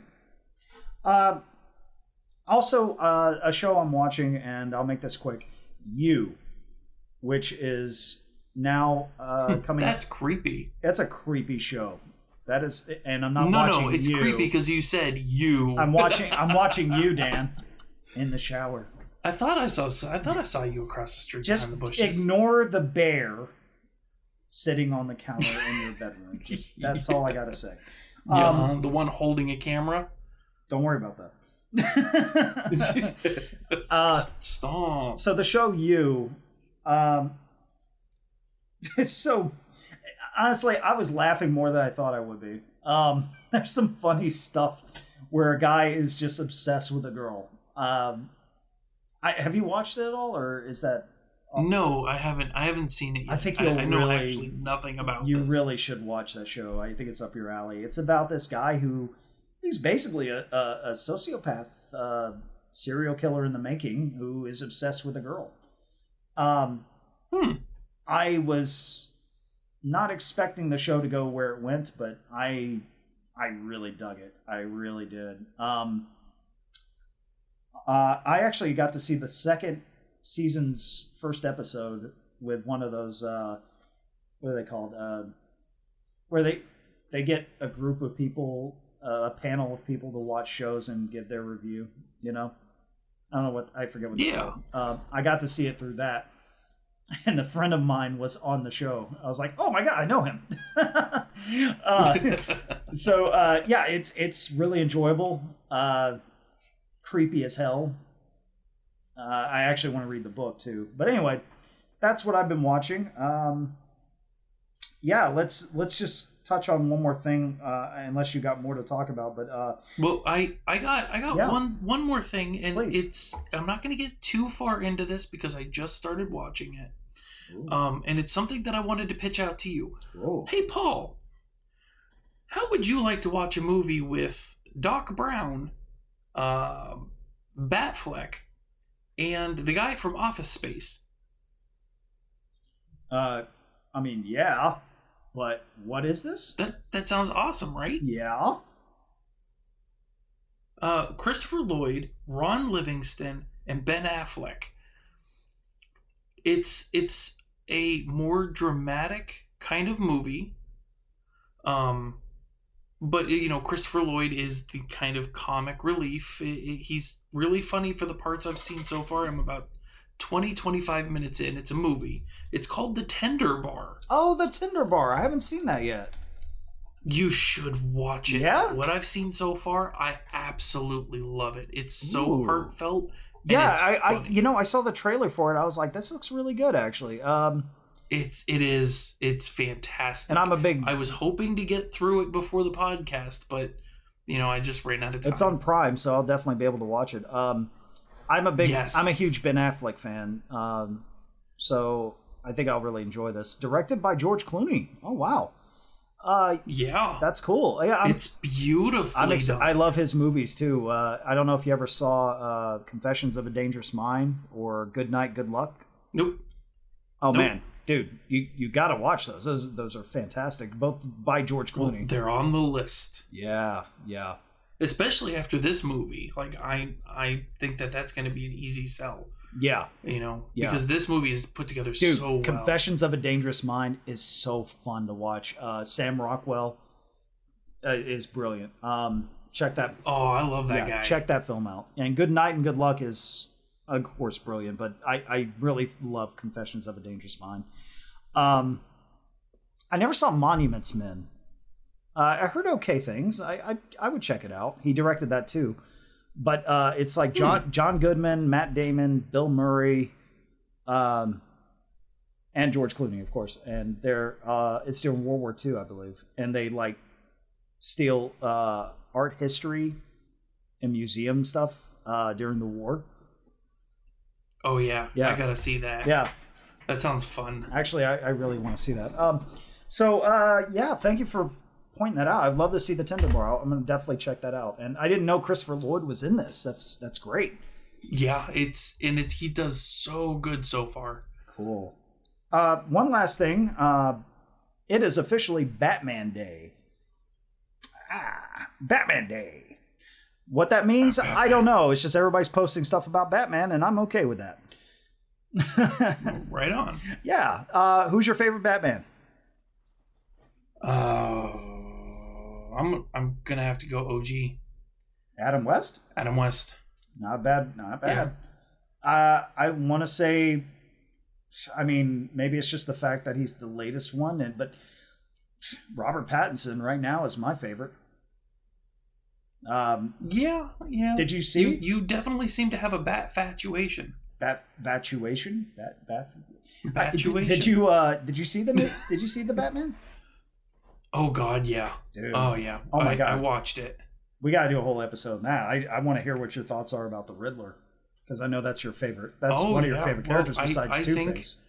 Speaker 1: Also, a show I'm watching, and I'll make this quick, You, which is now coming...
Speaker 2: That's creepy.
Speaker 1: It's a creepy show. That is... And I'm not watching You.
Speaker 2: No, it's creepy because you said you.
Speaker 1: I'm watching You, Dan, in the shower.
Speaker 2: I thought I saw you across the street behind the bushes.
Speaker 1: Just ignore the bear sitting on the counter in your bedroom. That's all I gotta say.
Speaker 2: The one holding a camera.
Speaker 1: Don't worry about
Speaker 2: that. Stop.
Speaker 1: So the show You, it's so... Honestly, I was laughing more than I thought I would be. There's some funny stuff where a guy is just obsessed with a girl. Have you watched it at all, or is that...
Speaker 2: No, I haven't seen it yet.
Speaker 1: I think
Speaker 2: I know actually nothing about
Speaker 1: this. You really should watch that show. I think it's up your alley. It's about this guy who... He's basically a sociopath, serial killer in the making, who is obsessed with a girl. I was not expecting the show to go where it went, but I really dug it. I really did. I actually got to see the second season's first episode with one of those what are they called, where they get a group of people, a panel of people to watch shows and give their review. You know, I don't know I forget what.
Speaker 2: Yeah.
Speaker 1: I got to see it through that, and a friend of mine was on the show. I was like, oh my god, I know him. Yeah, it's really enjoyable. Creepy as hell. I actually want to read the book too. But anyway, that's what I've been watching. Yeah, let's just touch on one more thing, unless you got more to talk about. But
Speaker 2: well, I got one more thing, and
Speaker 1: please.
Speaker 2: I'm not going to get too far into this because I just started watching it. And it's something that I wanted to pitch out to you.
Speaker 1: Ooh.
Speaker 2: Hey, Paul, how would you like to watch a movie with Doc Brown, Batfleck, and the guy from Office Space?
Speaker 1: I mean, yeah, but what is this?
Speaker 2: That sounds awesome, right?
Speaker 1: Yeah.
Speaker 2: Christopher Lloyd, Ron Livingston, and Ben Affleck. It's a more dramatic kind of movie. But, you know, Christopher Lloyd is the kind of comic relief. He's really funny for the parts I've seen so far. I'm about 25 minutes in. It's a movie. It's called The Tender Bar.
Speaker 1: Oh, The Tender Bar. I haven't seen that yet.
Speaker 2: You should watch it.
Speaker 1: Yeah?
Speaker 2: What I've seen so far, I absolutely love it. It's so heartfelt.
Speaker 1: Yeah, I saw the trailer for it. I was like, this looks really good, actually.
Speaker 2: It's fantastic.
Speaker 1: And
Speaker 2: I was hoping to get through it before the podcast, but I just ran out of time.
Speaker 1: It's on Prime, so I'll definitely be able to watch it. I'm a huge Ben Affleck fan. So I think I'll really enjoy this. Directed by George Clooney. Oh wow.
Speaker 2: Yeah,
Speaker 1: that's cool. Yeah,
Speaker 2: it's beautifully done.
Speaker 1: I love his movies too. I don't know if you ever saw Confessions of a Dangerous Mind or Good Night, Good Luck.
Speaker 2: Nope.
Speaker 1: Oh man, dude, you got to watch those. Those are fantastic. Both by George Clooney.
Speaker 2: Well, they're on the list.
Speaker 1: Yeah.
Speaker 2: Especially after this movie, like I think that's going to be an easy sell.
Speaker 1: Yeah.
Speaker 2: Because this movie is put together so well.
Speaker 1: Confessions of a Dangerous Mind is so fun to watch. Sam Rockwell is brilliant. Check that.
Speaker 2: Oh, I love that guy.
Speaker 1: Check that film out. And Good Night and Good Luck is, of course, brilliant. But I really love Confessions of a Dangerous Mind. I never saw Monuments Men. I heard okay things. I would check it out. He directed that too. But it's like John Goodman, Matt Damon, Bill Murray, and George Clooney, of course. And it's during World War II, I believe. And they like steal art history and museum stuff during the war.
Speaker 2: Oh yeah, I gotta see that.
Speaker 1: Yeah,
Speaker 2: that sounds fun.
Speaker 1: Actually, I really want to see that. Thank you for pointing that out. I'd love to see The Tender Bar. I'm going to definitely check that out. And I didn't know Christopher Lloyd was in this. That's great.
Speaker 2: Yeah, he does so good so far.
Speaker 1: Cool. One last thing. It is officially Batman Day. Batman Day. What that means, I don't know. It's just everybody's posting stuff about Batman, and I'm okay with that.
Speaker 2: Right on.
Speaker 1: Yeah. Who's your favorite Batman?
Speaker 2: I'm gonna have to go OG.
Speaker 1: Adam West?
Speaker 2: Adam West.
Speaker 1: Not bad. Yeah. I want to say, I mean, maybe it's just the fact that he's the latest one, but Robert Pattinson right now is my favorite.
Speaker 2: Yeah.
Speaker 1: Did you see?
Speaker 2: You definitely seem to have a bat-fatuation.
Speaker 1: Batuation?
Speaker 2: Batuation.
Speaker 1: Did you see the Batman?
Speaker 2: Oh God, yeah.
Speaker 1: Dude.
Speaker 2: Oh yeah.
Speaker 1: Oh my God.
Speaker 2: I watched it.
Speaker 1: We got to do a whole episode on that. I want to hear what your thoughts are about the Riddler, because I know that's your favorite. That's one of your favorite characters besides Two-Face.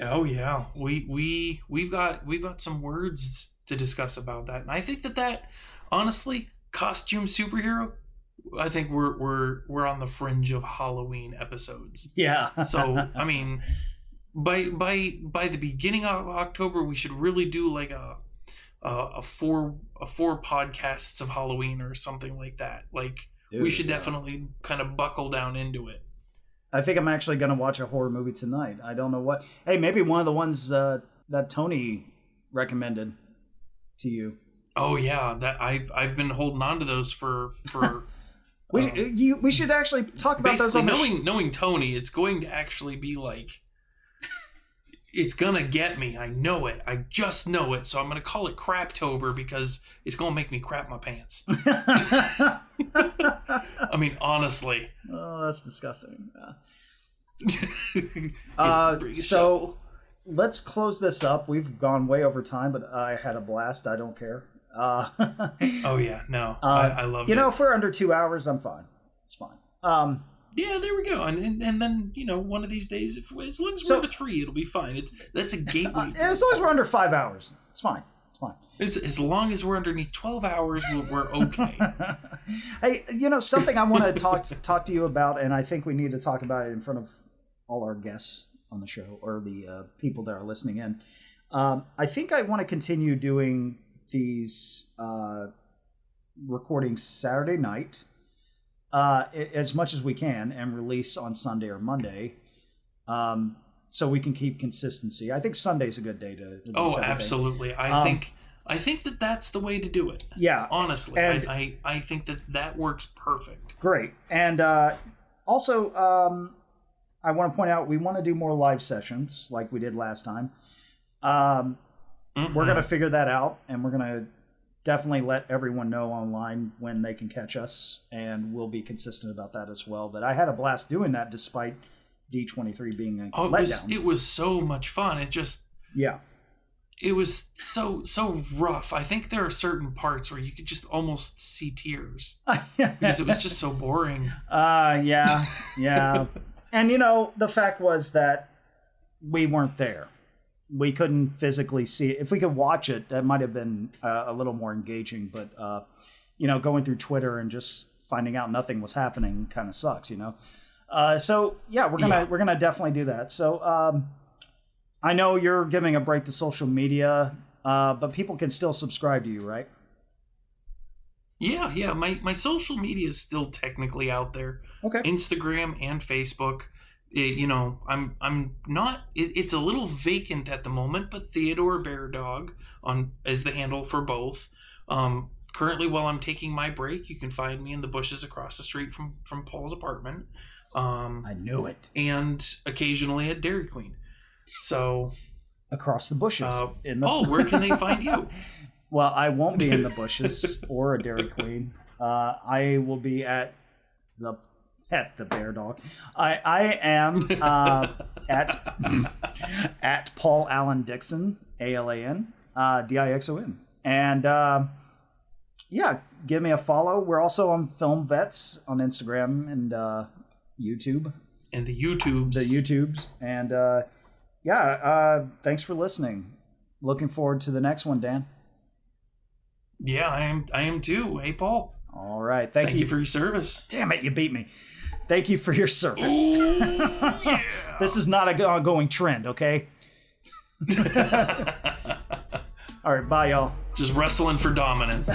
Speaker 2: Oh yeah, we've got some words to discuss about that, and I think that honestly, costume superhero. I think we're on the fringe of Halloween episodes.
Speaker 1: Yeah.
Speaker 2: So I mean, by the beginning of October, we should really do like a four podcasts of Halloween or something like that. Like, dude, we should definitely kind of buckle down into it.
Speaker 1: I think I'm actually going to watch a horror movie tonight. I don't know what. Hey, maybe one of the ones that Tony recommended. you?
Speaker 2: Oh yeah, that I've been holding on to those for.
Speaker 1: We should actually talk about those.
Speaker 2: Knowing Tony, it's going to actually be like, it's gonna get me. I know it. I just know it. So I'm gonna call it Craptober because it's gonna make me crap my pants. I mean, honestly.
Speaker 1: Oh, that's disgusting. So let's close this up. We've gone way over time, but I had a blast. I don't care.
Speaker 2: Oh yeah, no, I love it.
Speaker 1: If we're under 2 hours, I'm fine. It's fine.
Speaker 2: Yeah, there we go. And then one of these days, as long as we're under 3, it'll be fine. That's a gateway.
Speaker 1: As long as we're under 5 hours, it's fine. It's fine.
Speaker 2: As long as we're underneath 12 hours, we're okay.
Speaker 1: Hey, something I want to talk to you about, and I think we need to talk about it in front of all our guests on the show or the people that are listening in. I think I want to continue doing these recordings Saturday night as much as we can and release on Sunday or Monday so we can keep consistency. I think Sunday's a good day to
Speaker 2: release everything. Absolutely. I think that that's the way to do it.
Speaker 1: Yeah.
Speaker 2: Honestly,
Speaker 1: and
Speaker 2: I think that works perfect.
Speaker 1: Great. And also, I want to point out we want to do more live sessions like we did last time. We're going to figure that out, and we're going to definitely let everyone know online when they can catch us, and we'll be consistent about that as well. But I had a blast doing that despite D23 being a letdown.
Speaker 2: It was so much fun. It was so rough. I think there are certain parts where you could just almost see tears because it was just so boring.
Speaker 1: Yeah. And the fact was that we weren't there. We couldn't physically see it. If we could watch it, that might have been a little more engaging. But going through Twitter and just finding out nothing was happening kind of sucks. So yeah, we're gonna definitely do that. So I know you're giving a break to social media, but people can still subscribe to you, right?
Speaker 2: Yeah. My social media is still technically out there.
Speaker 1: Okay.
Speaker 2: Instagram and Facebook. I'm not. It's a little vacant at the moment, but Theodore Bear Dog is the handle for both. Currently, while I'm taking my break, you can find me in the bushes across the street from Paul's apartment.
Speaker 1: I knew it.
Speaker 2: And occasionally at Dairy Queen. So
Speaker 1: across the bushes.
Speaker 2: Paul, where can they find you?
Speaker 1: Well, I won't be in the bushes or a Dairy Queen. I will be at the Bear Dog. I am at Paul Allen Dixon, ALAN, DIXON. And give me a follow. We're also on Film Vets on Instagram and YouTube.
Speaker 2: And the YouTubes.
Speaker 1: And thanks for listening. Looking forward to the next one, Dan.
Speaker 2: Yeah, I am too. Hey, Paul.
Speaker 1: All right. Thank you
Speaker 2: for your service.
Speaker 1: Damn it, you beat me. Thank you for your service.
Speaker 2: Ooh, yeah.
Speaker 1: This is not an ongoing trend, okay? All right, bye, y'all.
Speaker 2: Just wrestling for dominance.